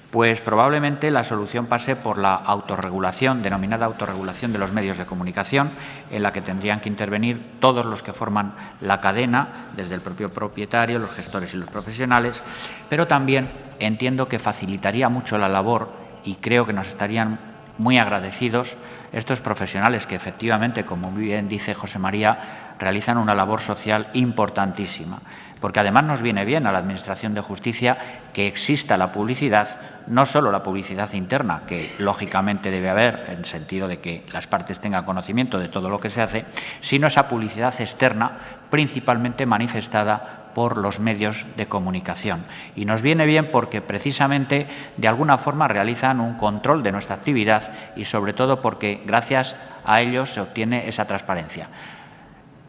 Pues probablemente la solución pase por la autorregulación, denominada autorregulación de los medios de comunicación, en la que tendrían que intervenir todos los que forman la cadena, desde el propio propietario, los gestores y los profesionales, pero también entiendo que facilitaría mucho la labor, y creo que nos estarían muy agradecidos estos profesionales que efectivamente, como muy bien dice José María, realizan una labor social importantísima, porque además nos viene bien a la Administración de Justicia que exista la publicidad, no solo la publicidad interna, que lógicamente debe haber, en el sentido de que las partes tengan conocimiento de todo lo que se hace, sino esa publicidad externa, principalmente manifestada por los medios de comunicación. Y nos viene bien porque precisamente de alguna forma realizan un control de nuestra actividad y sobre todo porque gracias a ellos se obtiene esa transparencia.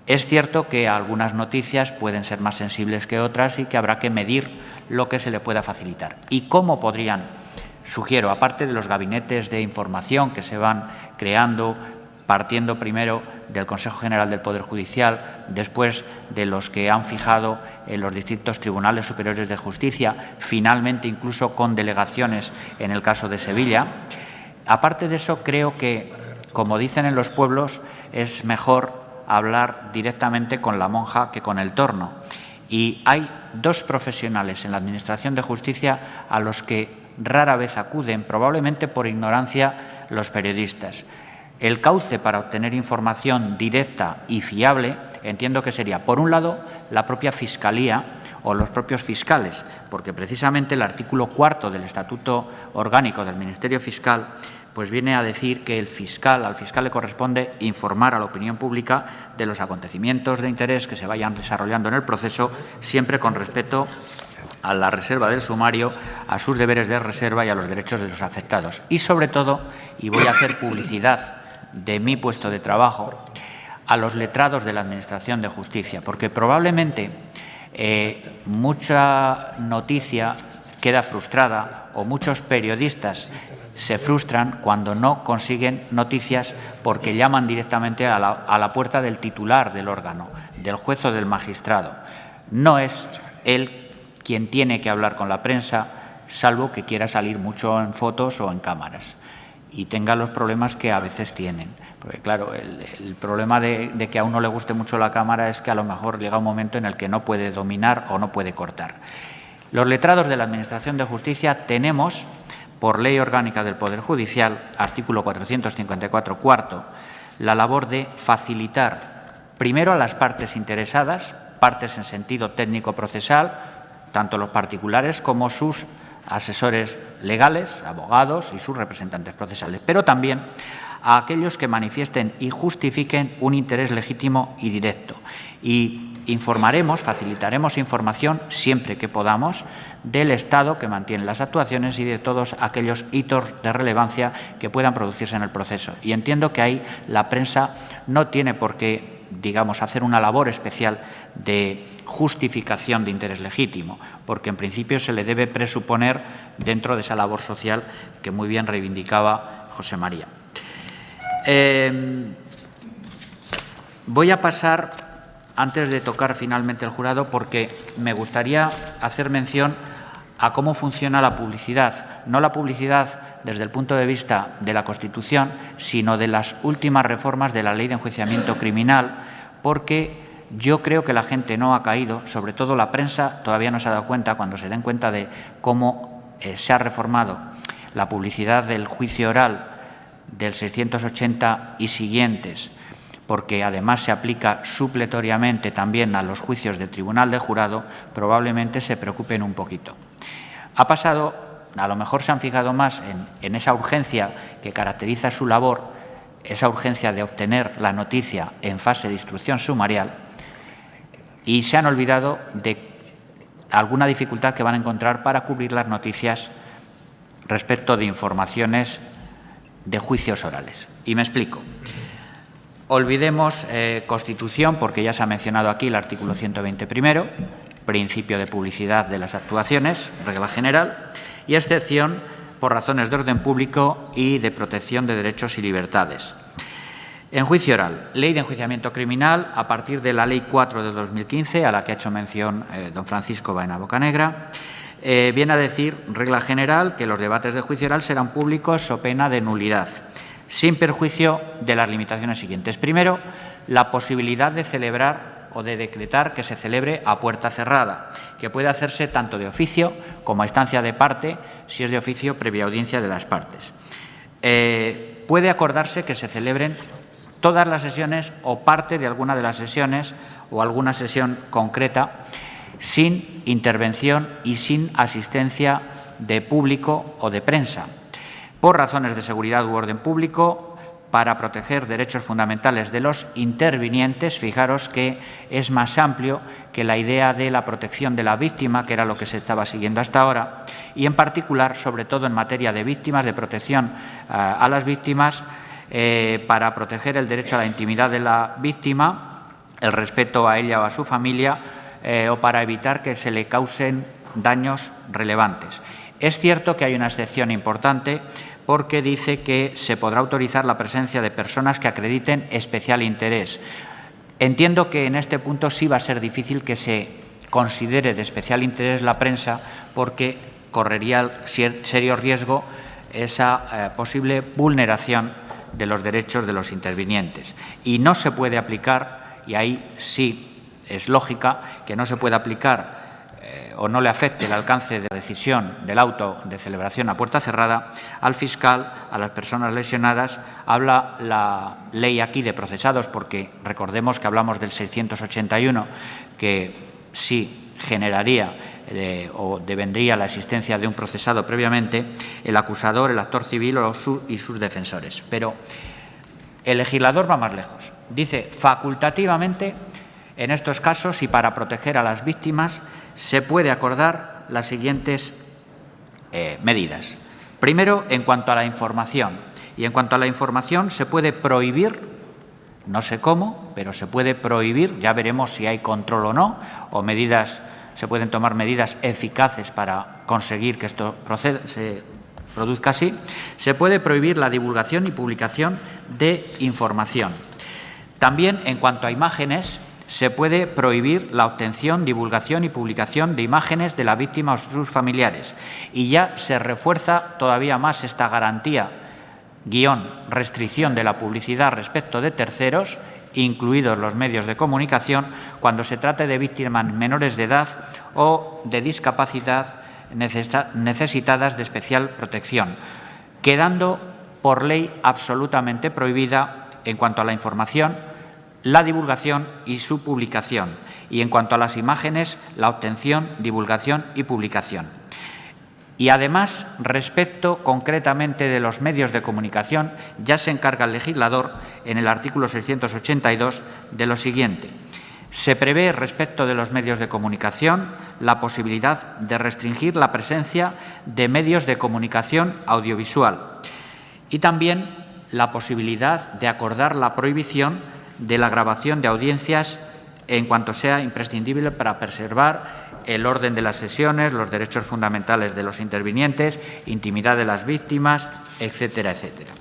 Es cierto que algunas noticias pueden ser más sensibles que otras y que habrá que medir lo que se le pueda facilitar. ¿Y cómo podrían? Sugiero, aparte de los gabinetes de información que se van creando, partiendo primero del Consejo General del Poder Judicial, después de los que han fijado en los distintos tribunales superiores de justicia, finalmente incluso con delegaciones en el caso de Sevilla. Aparte de eso, creo que, como dicen en los pueblos, es mejor hablar directamente con la monja que con el torno. Y hay dos profesionales en la Administración de Justicia a los que rara vez acuden, probablemente por ignorancia, los periodistas. El cauce para obtener información directa y fiable entiendo que sería, por un lado, la propia Fiscalía o los propios fiscales, porque precisamente el artículo 4 del Estatuto Orgánico del Ministerio Fiscal pues viene a decir que al fiscal le corresponde informar a la opinión pública de los acontecimientos de interés que se vayan desarrollando en el proceso, siempre con respeto a la reserva del sumario, a sus deberes de reserva y a los derechos de los afectados. Y, sobre todo, y voy a hacer publicidad de mi puesto de trabajo, a los letrados de la Administración de Justicia, porque probablemente mucha noticia queda frustrada o muchos periodistas se frustran cuando no consiguen noticias porque llaman directamente a la puerta del titular del órgano, del juez o del magistrado. No es él quien tiene que hablar con la prensa, salvo que quiera salir mucho en fotos o en cámaras y tenga los problemas que a veces tienen. Porque, claro, el problema de que a uno le guste mucho la cámara es que a lo mejor llega un momento en el que no puede dominar o no puede cortar. Los letrados de la Administración de Justicia tenemos, por Ley Orgánica del Poder Judicial, artículo 454, cuarto, la labor de facilitar primero a las partes interesadas, partes en sentido técnico-procesal, tanto los particulares como sus asesores legales, abogados y sus representantes procesales, pero también a aquellos que manifiesten y justifiquen un interés legítimo y directo. Y informaremos, facilitaremos información, siempre que podamos, del Estado que mantiene las actuaciones y de todos aquellos hitos de relevancia que puedan producirse en el proceso. Y entiendo que ahí la prensa no tiene por qué, digamos, hacer una labor especial de justificación de interés legítimo, porque en principio se le debe presuponer dentro de esa labor social que muy bien reivindicaba José María. Voy a pasar, antes de tocar finalmente el jurado, porque me gustaría hacer mención a cómo funciona la publicidad. No la publicidad desde el punto de vista de la Constitución, sino de las últimas reformas de la Ley de Enjuiciamiento Criminal, porque yo creo que la gente no ha caído, sobre todo la prensa todavía no se ha dado cuenta, cuando se den cuenta de cómo se ha reformado la publicidad del juicio oral del 680 y siguientes, porque además se aplica supletoriamente también a los juicios de tribunal de jurado, probablemente se preocupen un poquito. Ha pasado, a lo mejor se han fijado más en esa urgencia que caracteriza su labor, esa urgencia de obtener la noticia en fase de instrucción sumarial, y se han olvidado de alguna dificultad que van a encontrar para cubrir las noticias respecto de informaciones de juicios orales. Y me explico. Olvidemos Constitución, porque ya se ha mencionado aquí el artículo 120 primero, principio de publicidad de las actuaciones, regla general, y excepción por razones de orden público y de protección de derechos y libertades. En juicio oral, Ley de Enjuiciamiento Criminal, a partir de la Ley 4 de 2015, a la que ha hecho mención don Francisco Baena Bocanegra, viene a decir, regla general, que los debates de juicio oral serán públicos so pena de nulidad, sin perjuicio de las limitaciones siguientes. Primero, la posibilidad de celebrar o de decretar que se celebre a puerta cerrada, que puede hacerse tanto de oficio como a instancia de parte, si es de oficio previa audiencia de las partes. Puede acordarse que se celebren todas las sesiones o parte de alguna de las sesiones o alguna sesión concreta sin intervención y sin asistencia de público o de prensa, por razones de seguridad u orden público, para proteger derechos fundamentales de los intervinientes. Fijaros que es más amplio que la idea de la protección de la víctima, que era lo que se estaba siguiendo hasta ahora, y en particular, sobre todo en materia de víctimas, de protección a las víctimas, para proteger el derecho a la intimidad de la víctima, el respeto a ella o a su familia, o para evitar que se le causen daños relevantes. Es cierto que hay una excepción importante, porque dice que se podrá autorizar la presencia de personas que acrediten especial interés. Entiendo que en este punto sí va a ser difícil que se considere de especial interés la prensa, porque correría serio riesgo esa posible vulneración de los derechos de los intervinientes. Y no se puede aplicar, y ahí sí es lógica, que no se pueda aplicar o no le afecte el alcance de la decisión del auto de celebración a puerta cerrada al fiscal, a las personas lesionadas. Habla la ley aquí de procesados, porque recordemos que hablamos del 681, que sí generaría o devendría la existencia de un procesado previamente, el acusador, el actor civil y sus defensores. Pero el legislador va más lejos. Dice facultativamente, en estos casos y para proteger a las víctimas, se puede acordar las siguientes medidas. Primero, en cuanto a la información. Y en cuanto a la información, se puede prohibir, no sé cómo, pero se puede prohibir, ya veremos si hay control o no, o se pueden tomar medidas eficaces para conseguir que esto se produzca así. Se puede prohibir la divulgación y publicación de información. También, en cuanto a imágenes, se puede prohibir la obtención, divulgación y publicación de imágenes de la víctima o sus familiares. Y ya se refuerza todavía más esta garantía, restricción de la publicidad respecto de terceros, incluidos los medios de comunicación, cuando se trate de víctimas menores de edad o de discapacidad necesitadas de especial protección, quedando por ley absolutamente prohibida en cuanto a la información, la divulgación y su publicación, y en cuanto a las imágenes, la obtención, divulgación y publicación. Y además, respecto concretamente de los medios de comunicación, ya se encarga el legislador en el artículo 682 de lo siguiente. Se prevé respecto de los medios de comunicación la posibilidad de restringir la presencia de medios de comunicación audiovisual y también la posibilidad de acordar la prohibición de la grabación de audiencias en cuanto sea imprescindible para preservar el orden de las sesiones, los derechos fundamentales de los intervinientes, intimidad de las víctimas, etcétera, etcétera.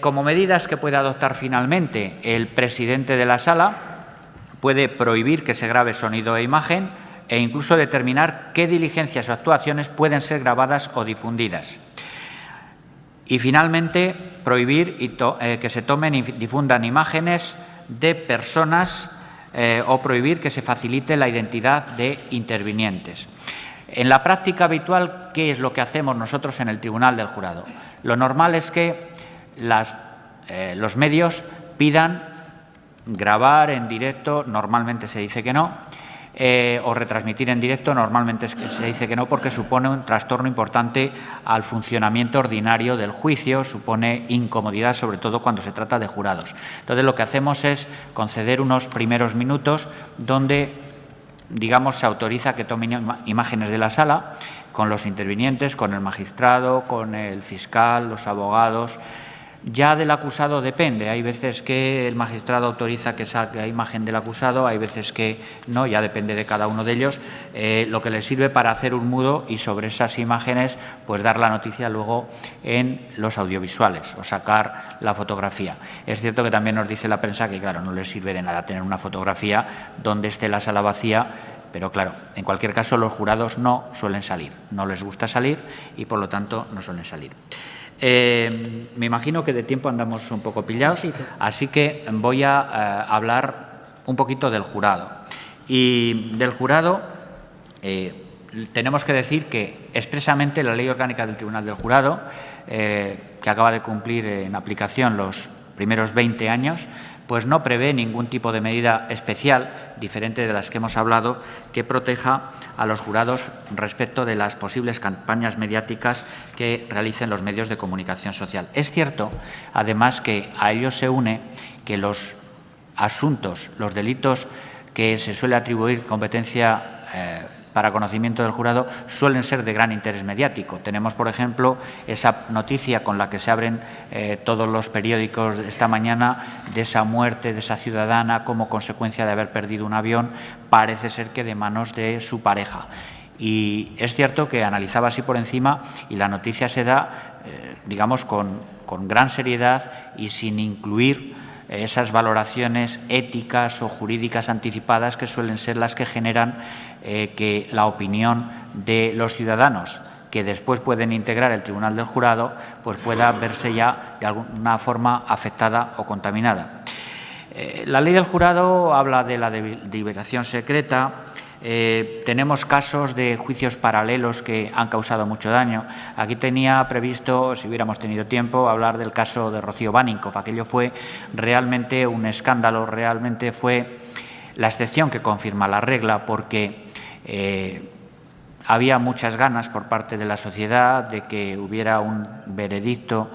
Como medidas que puede adoptar finalmente el presidente de la sala, puede prohibir que se grabe sonido e imagen e incluso determinar qué diligencias o actuaciones pueden ser grabadas o difundidas. Y finalmente, prohibir que se tomen y difundan imágenes de personas o prohibir que se facilite la identidad de intervinientes. En la práctica habitual, ¿qué es lo que hacemos nosotros en el Tribunal del Jurado? Lo normal es que los medios pidan grabar en directo, normalmente se dice que no, o retransmitir en directo, normalmente se dice que no, porque supone un trastorno importante al funcionamiento ordinario del juicio, supone incomodidad, sobre todo cuando se trata de jurados. Entonces, lo que hacemos es conceder unos primeros minutos donde, digamos, se autoriza que tomen imágenes de la sala con los intervinientes, con el magistrado, con el fiscal, los abogados. Ya del acusado depende, hay veces que el magistrado autoriza que salga imagen del acusado, hay veces que no, ya depende de cada uno de ellos, lo que les sirve para hacer un mudo y sobre esas imágenes pues dar la noticia luego en los audiovisuales o sacar la fotografía. Es cierto que también nos dice la prensa que, claro, no les sirve de nada tener una fotografía donde esté la sala vacía, pero claro, en cualquier caso los jurados no suelen salir, no les gusta salir y por lo tanto no suelen salir. Me imagino que de tiempo andamos un poco pillados, así que voy a hablar un poquito del jurado. Y del jurado tenemos que decir que expresamente la Ley Orgánica del Tribunal del Jurado, que acaba de cumplir en aplicación los primeros 20 años, pues no prevé ningún tipo de medida especial, diferente de las que hemos hablado, que proteja a los jurados respecto de las posibles campañas mediáticas que realicen los medios de comunicación social. Es cierto, además, que a ello se une que los asuntos, los delitos que se suele atribuir competencia para conocimiento del jurado suelen ser de gran interés mediático. Tenemos, por ejemplo, esa noticia con la que se abren todos los periódicos esta mañana de esa muerte de esa ciudadana como consecuencia de haber perdido un avión, parece ser que de manos de su pareja. Y es cierto que analizaba así por encima y la noticia se da, digamos, con gran seriedad y sin incluir esas valoraciones éticas o jurídicas anticipadas que suelen ser las que generan que la opinión de los ciudadanos que después pueden integrar el Tribunal del Jurado pues pueda verse ya de alguna forma afectada o contaminada. La Ley del Jurado habla de la deliberación secreta. Tenemos casos de juicios paralelos que han causado mucho daño. Aquí tenía previsto, si hubiéramos tenido tiempo, hablar del caso de Rocío Baninkoff. Aquello fue realmente un escándalo, realmente fue la excepción que confirma la regla, porque había muchas ganas por parte de la sociedad de que hubiera un veredicto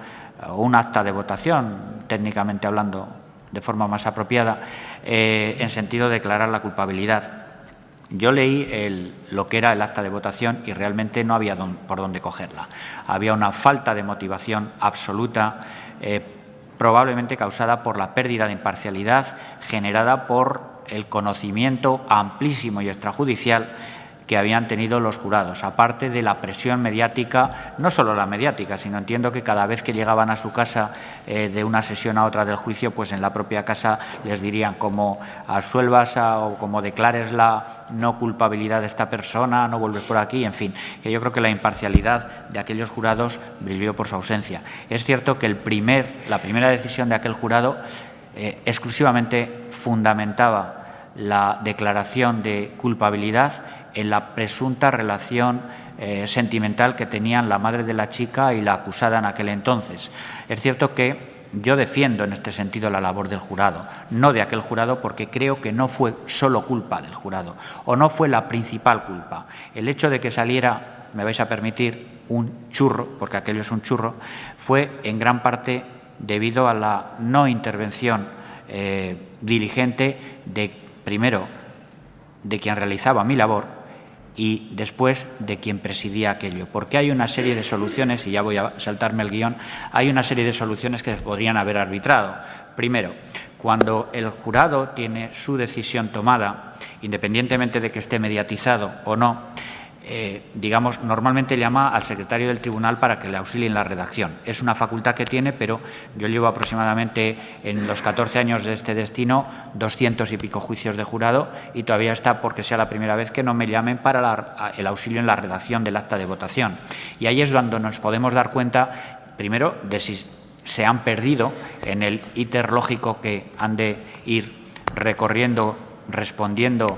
o un acta de votación, técnicamente hablando de forma más apropiada, en sentido de declarar la culpabilidad. Yo leí lo que era el acta de votación y realmente no había por dónde cogerla. Había una falta de motivación absoluta, probablemente causada por la pérdida de imparcialidad generada por el conocimiento amplísimo y extrajudicial que habían tenido los jurados, aparte de la presión mediática, no solo la mediática, sino entiendo que cada vez que llegaban a su casa de una sesión a otra del juicio, pues en la propia casa les dirían como absuelvas o como declares la no culpabilidad de esta persona, no vuelves por aquí, en fin, que yo creo que la imparcialidad de aquellos jurados brilló por su ausencia. Es cierto que la primera decisión de aquel jurado exclusivamente fundamentaba la declaración de culpabilidad en la presunta relación sentimental que tenían la madre de la chica y la acusada en aquel entonces. Es cierto que yo defiendo en este sentido la labor del jurado, no de aquel jurado, porque creo que no fue solo culpa del jurado o no fue la principal culpa. El hecho de que saliera, me vais a permitir, un churro, porque aquello es un churro, fue en gran parte debido a la no intervención diligente primero de quien realizaba mi labor y después de quien presidía aquello. Porque hay una serie de soluciones, y ya voy a saltarme el guión, hay una serie de soluciones que se podrían haber arbitrado. Primero, cuando el jurado tiene su decisión tomada, independientemente de que esté mediatizado o no, digamos, normalmente llama al secretario del tribunal para que le auxilie en la redacción. Es una facultad que tiene, pero yo llevo aproximadamente en los 14 años de este destino 200 y pico juicios de jurado y todavía está porque sea la primera vez que no me llamen para el auxilio en la redacción del acta de votación. Y ahí es cuando nos podemos dar cuenta, primero, de si se han perdido en el íter lógico que han de ir recorriendo, respondiendo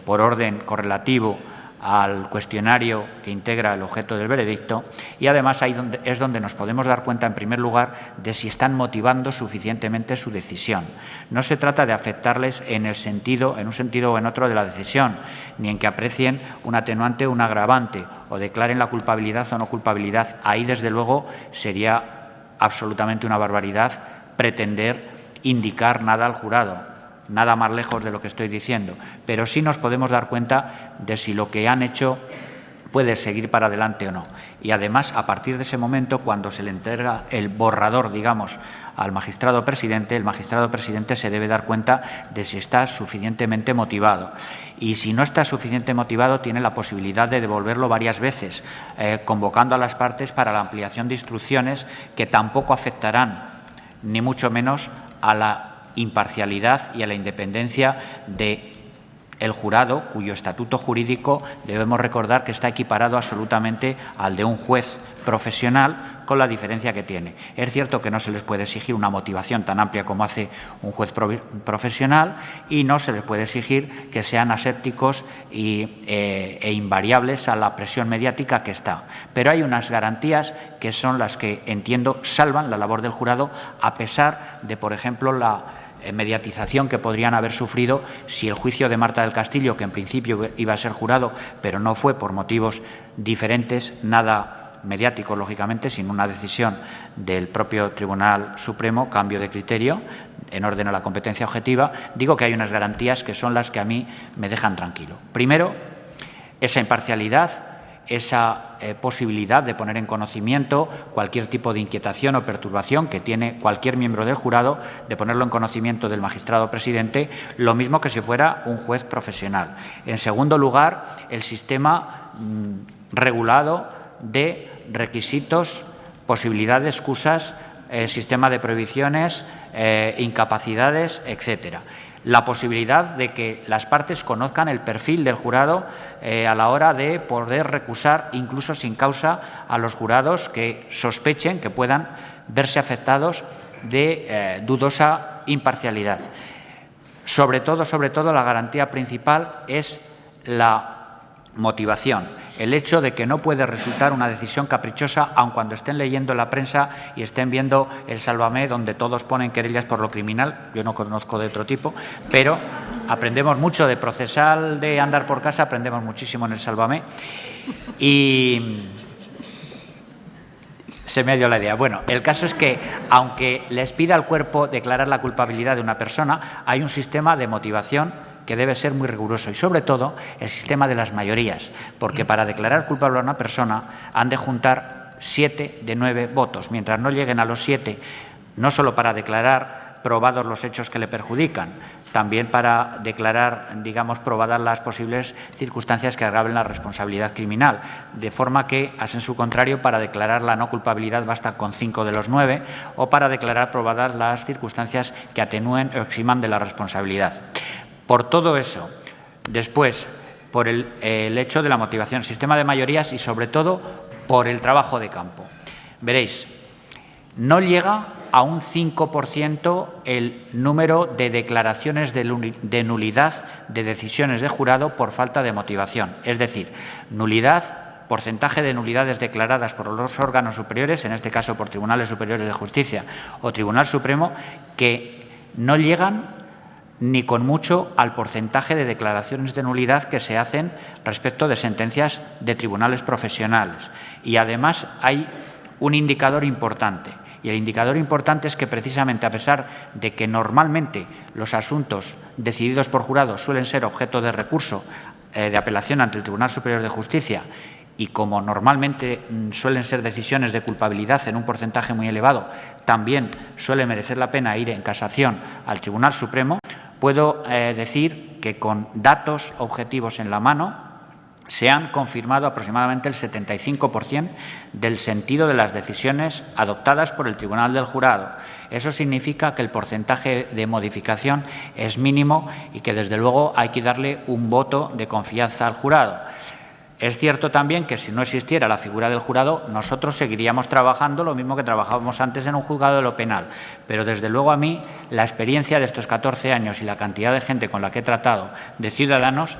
por orden correlativo al cuestionario que integra el objeto del veredicto, y además ahí es donde nos podemos dar cuenta, en primer lugar, de si están motivando suficientemente su decisión. No se trata de afectarles en un sentido o en otro de la decisión, ni en que aprecien un atenuante o un agravante, o declaren la culpabilidad o no culpabilidad. Ahí, desde luego, sería absolutamente una barbaridad pretender indicar nada al jurado. Nada más lejos de lo que estoy diciendo, pero sí nos podemos dar cuenta de si lo que han hecho puede seguir para adelante o no. Y además, a partir de ese momento, cuando se le entrega el borrador, digamos, al magistrado presidente, el magistrado presidente se debe dar cuenta de si está suficientemente motivado. Y si no está suficientemente motivado, tiene la posibilidad de devolverlo varias veces, convocando a las partes para la ampliación de instrucciones que tampoco afectarán, ni mucho menos, a la imparcialidad y a la independencia del jurado, cuyo estatuto jurídico debemos recordar que está equiparado absolutamente al de un juez profesional, con la diferencia que tiene. Es cierto que no se les puede exigir una motivación tan amplia como hace un juez profesional y no se les puede exigir que sean asépticos e invariables a la presión mediática que está. Pero hay unas garantías que son las que, entiendo, salvan la labor del jurado, a pesar de, por ejemplo, la mediatización que podrían haber sufrido si el juicio de Marta del Castillo, que en principio iba a ser jurado, pero no fue por motivos diferentes, nada mediático, lógicamente, sino una decisión del propio Tribunal Supremo, cambio de criterio en orden a la competencia objetiva. Digo que hay unas garantías que son las que a mí me dejan tranquilo. Primero, esa imparcialidad, esa posibilidad de poner en conocimiento cualquier tipo de inquietación o perturbación que tiene cualquier miembro del jurado, de ponerlo en conocimiento del magistrado presidente, lo mismo que si fuera un juez profesional. En segundo lugar, el sistema regulado de requisitos, posibilidad de excusas, sistema de prohibiciones, incapacidades, etcétera. La posibilidad de que las partes conozcan el perfil del jurado a la hora de poder recusar, incluso sin causa, a los jurados que sospechen que puedan verse afectados de dudosa imparcialidad. Sobre todo, la garantía principal es la motivación, el hecho de que no puede resultar una decisión caprichosa, aun cuando estén leyendo la prensa y estén viendo el Sálvame, donde todos ponen querellas por lo criminal. Yo no conozco de otro tipo, pero aprendemos mucho de procesal, de andar por casa, aprendemos muchísimo en el Sálvame. Y se me ha ido la idea. Bueno, el caso es que, aunque les pida al cuerpo declarar la culpabilidad de una persona, hay un sistema de motivación que debe ser muy riguroso, y sobre todo el sistema de las mayorías, porque para declarar culpable a una persona han de juntar 7 de 9 votos. Mientras no lleguen a los 7, no solo para declarar probados los hechos que le perjudican, también para declarar, digamos, probadas las posibles circunstancias que agraven la responsabilidad criminal, de forma que, en su contrario, para declarar la no culpabilidad basta con 5 de los 9, o para declarar probadas las circunstancias que atenúen o eximan de la responsabilidad. Por todo eso, después, por el hecho de la motivación, el sistema de mayorías y, sobre todo, por el trabajo de campo. Veréis, no llega a un 5% el número de declaraciones de nulidad de decisiones de jurado por falta de motivación. Es decir, nulidad, porcentaje de nulidades declaradas por los órganos superiores, en este caso por tribunales superiores de justicia o Tribunal Supremo, que no llegan ni con mucho al porcentaje de declaraciones de nulidad que se hacen respecto de sentencias de tribunales profesionales. Y además hay un indicador importante. Y el indicador importante es que, precisamente, a pesar de que normalmente los asuntos decididos por jurados suelen ser objeto de recurso de apelación ante el Tribunal Superior de Justicia, y como normalmente suelen ser decisiones de culpabilidad en un porcentaje muy elevado, también suele merecer la pena ir en casación al Tribunal Supremo, puedo decir que con datos objetivos en la mano se han confirmado aproximadamente el 75% del sentido de las decisiones adoptadas por el Tribunal del Jurado. Eso significa que el porcentaje de modificación es mínimo y que, desde luego, hay que darle un voto de confianza al jurado. Es cierto también que, si no existiera la figura del jurado, nosotros seguiríamos trabajando lo mismo que trabajábamos antes en un juzgado de lo penal. Pero, desde luego, a mí la experiencia de estos 14 años y la cantidad de gente con la que he tratado, de ciudadanos,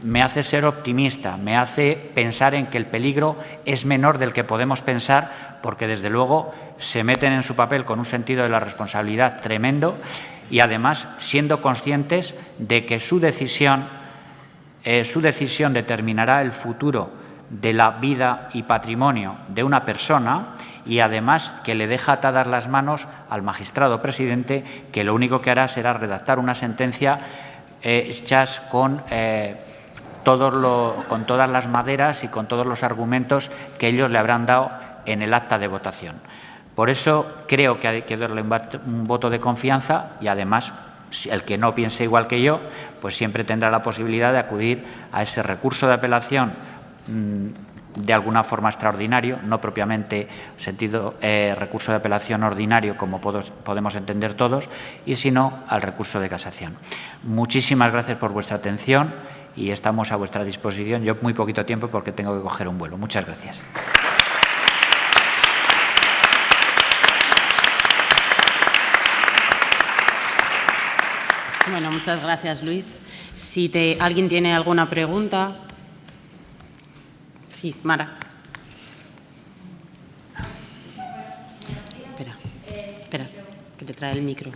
me hace ser optimista, me hace pensar en que el peligro es menor del que podemos pensar, porque, desde luego, se meten en su papel con un sentido de la responsabilidad tremendo y, además, siendo conscientes de que su decisión determinará el futuro de la vida y patrimonio de una persona, y, además, que le deja atadas las manos al magistrado presidente, que lo único que hará será redactar una sentencia hechas con todas las maderas y con todos los argumentos que ellos le habrán dado en el acta de votación. Por eso creo que hay que darle un voto de confianza y, además, el que no piense igual que yo, pues siempre tendrá la posibilidad de acudir a ese recurso de apelación de alguna forma extraordinario, no propiamente recurso de apelación ordinario como podemos entender todos, y sino al recurso de casación. Muchísimas gracias por vuestra atención y estamos a vuestra disposición. Yo muy poquito tiempo porque tengo que coger un vuelo. Muchas gracias. Bueno, muchas gracias, Luis. Si alguien tiene alguna pregunta. Sí, Mara. Espera, que te trae el micro.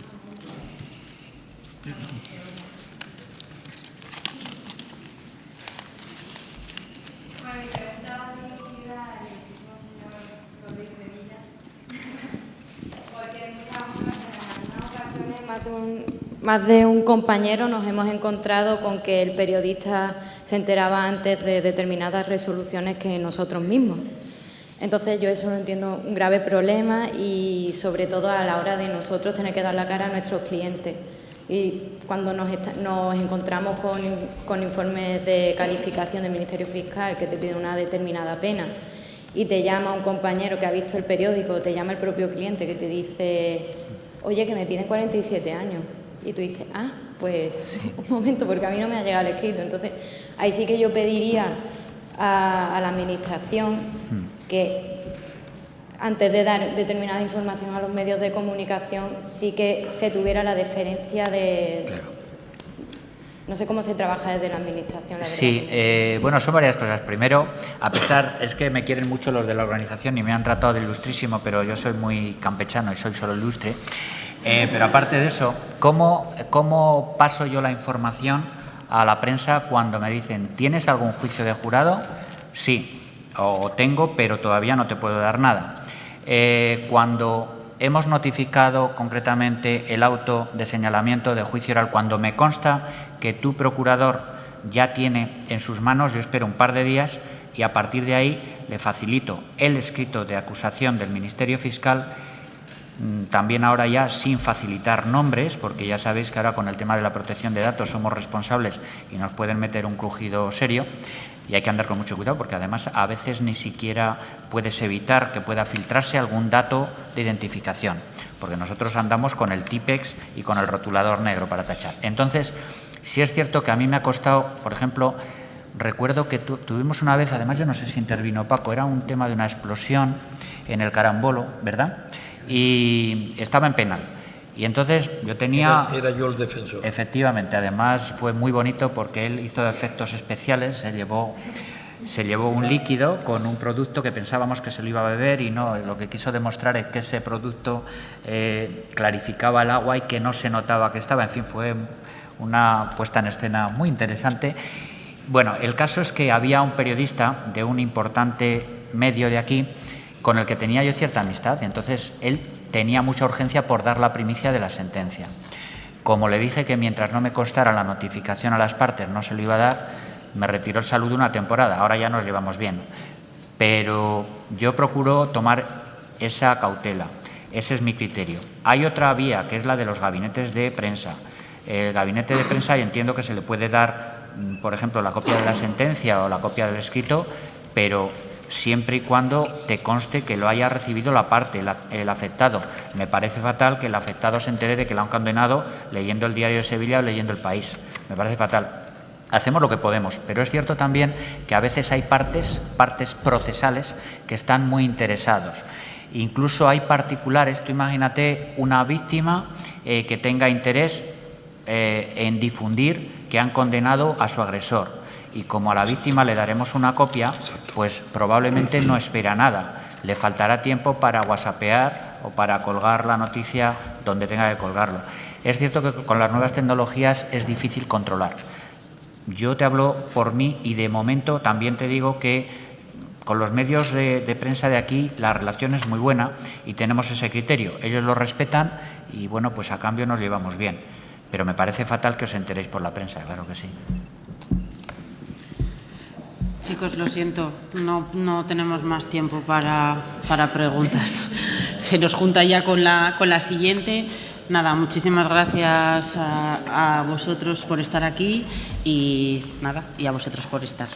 Más de un compañero nos hemos encontrado con que el periodista se enteraba antes de determinadas resoluciones que nosotros mismos. Entonces, yo eso lo entiendo un grave problema, y sobre todo a la hora de nosotros tener que dar la cara a nuestros clientes. Y cuando nos encontramos con informes de calificación del Ministerio Fiscal que te piden una determinada pena, y te llama un compañero que ha visto el periódico, te llama el propio cliente que te dice: oye, que me piden 47 años. Y tú dices: ah, pues un momento, porque a mí no me ha llegado el escrito. Entonces, ahí sí que yo pediría a la Administración que, antes de dar determinada información a los medios de comunicación, sí que se tuviera la deferencia de... Claro. No sé cómo se trabaja desde la Administración. Sí, bueno, son varias cosas. Primero, es que me quieren mucho los de la organización y me han tratado de ilustrísimo, pero yo soy muy campechano y soy solo ilustre. Pero aparte de eso, ¿cómo paso yo la información a la prensa cuando me dicen: ¿tienes algún juicio de jurado? Sí, o tengo, pero todavía no te puedo dar nada. Cuando hemos notificado concretamente el auto de señalamiento de juicio oral cuando me consta que tu procurador ya tiene en sus manos, yo espero un par de días, y a partir de ahí le facilito el escrito de acusación del Ministerio Fiscal, también ahora ya sin facilitar nombres, porque ya sabéis que ahora con el tema de la protección de datos somos responsables y nos pueden meter un crujido serio, y hay que andar con mucho cuidado porque además a veces ni siquiera puedes evitar que pueda filtrarse algún dato de identificación, porque nosotros andamos con el Tipex y con el rotulador negro para tachar. Entonces, sí es cierto que a mí me ha costado, por ejemplo, recuerdo que tuvimos una vez, además yo no sé si intervino Paco, era un tema de una explosión en el Carambolo, ¿verdad? Y estaba en penal. Y entonces yo tenía... Era yo el defensor. Efectivamente, además fue muy bonito porque él hizo efectos especiales, se llevó un líquido con un producto que pensábamos que se lo iba a beber y no, lo que quiso demostrar es que ese producto clarificaba el agua y que no se notaba que estaba. En fin, fue una puesta en escena muy interesante. Bueno, el caso es que había un periodista de un importante medio de aquí con el que tenía yo cierta amistad, y entonces él tenía mucha urgencia por dar la primicia de la sentencia. Como le dije que mientras no me constara la notificación a las partes no se lo iba a dar, me retiró el saludo una temporada. Ahora ya nos llevamos bien. Pero yo procuro tomar esa cautela. Ese es mi criterio. Hay otra vía, que es la de los gabinetes de prensa. El gabinete de prensa, yo entiendo que se le puede dar, por ejemplo, la copia de la sentencia o la copia del escrito, pero siempre y cuando te conste que lo haya recibido la parte, el afectado. Me parece fatal que el afectado se entere de que lo han condenado leyendo el Diario de Sevilla o leyendo El País. Me parece fatal. Hacemos lo que podemos, pero es cierto también que a veces hay partes procesales que están muy interesados. Incluso hay particulares, tú imagínate una víctima que tenga interés en difundir que han condenado a su agresor. Y como a la víctima le daremos una copia, pues probablemente no espera nada. Le faltará tiempo para whatsappear o para colgar la noticia donde tenga que colgarlo. Es cierto que con las nuevas tecnologías es difícil controlar. Yo te hablo por mí y de momento también te digo que con los medios de prensa de aquí la relación es muy buena y tenemos ese criterio. Ellos lo respetan y bueno, pues a cambio nos llevamos bien. Pero me parece fatal que os enteréis por la prensa, claro que sí. Chicos, lo siento, no tenemos más tiempo para preguntas. Se nos junta ya con la siguiente. Nada, muchísimas gracias a vosotros por estar aquí y nada, y a vosotros por estar.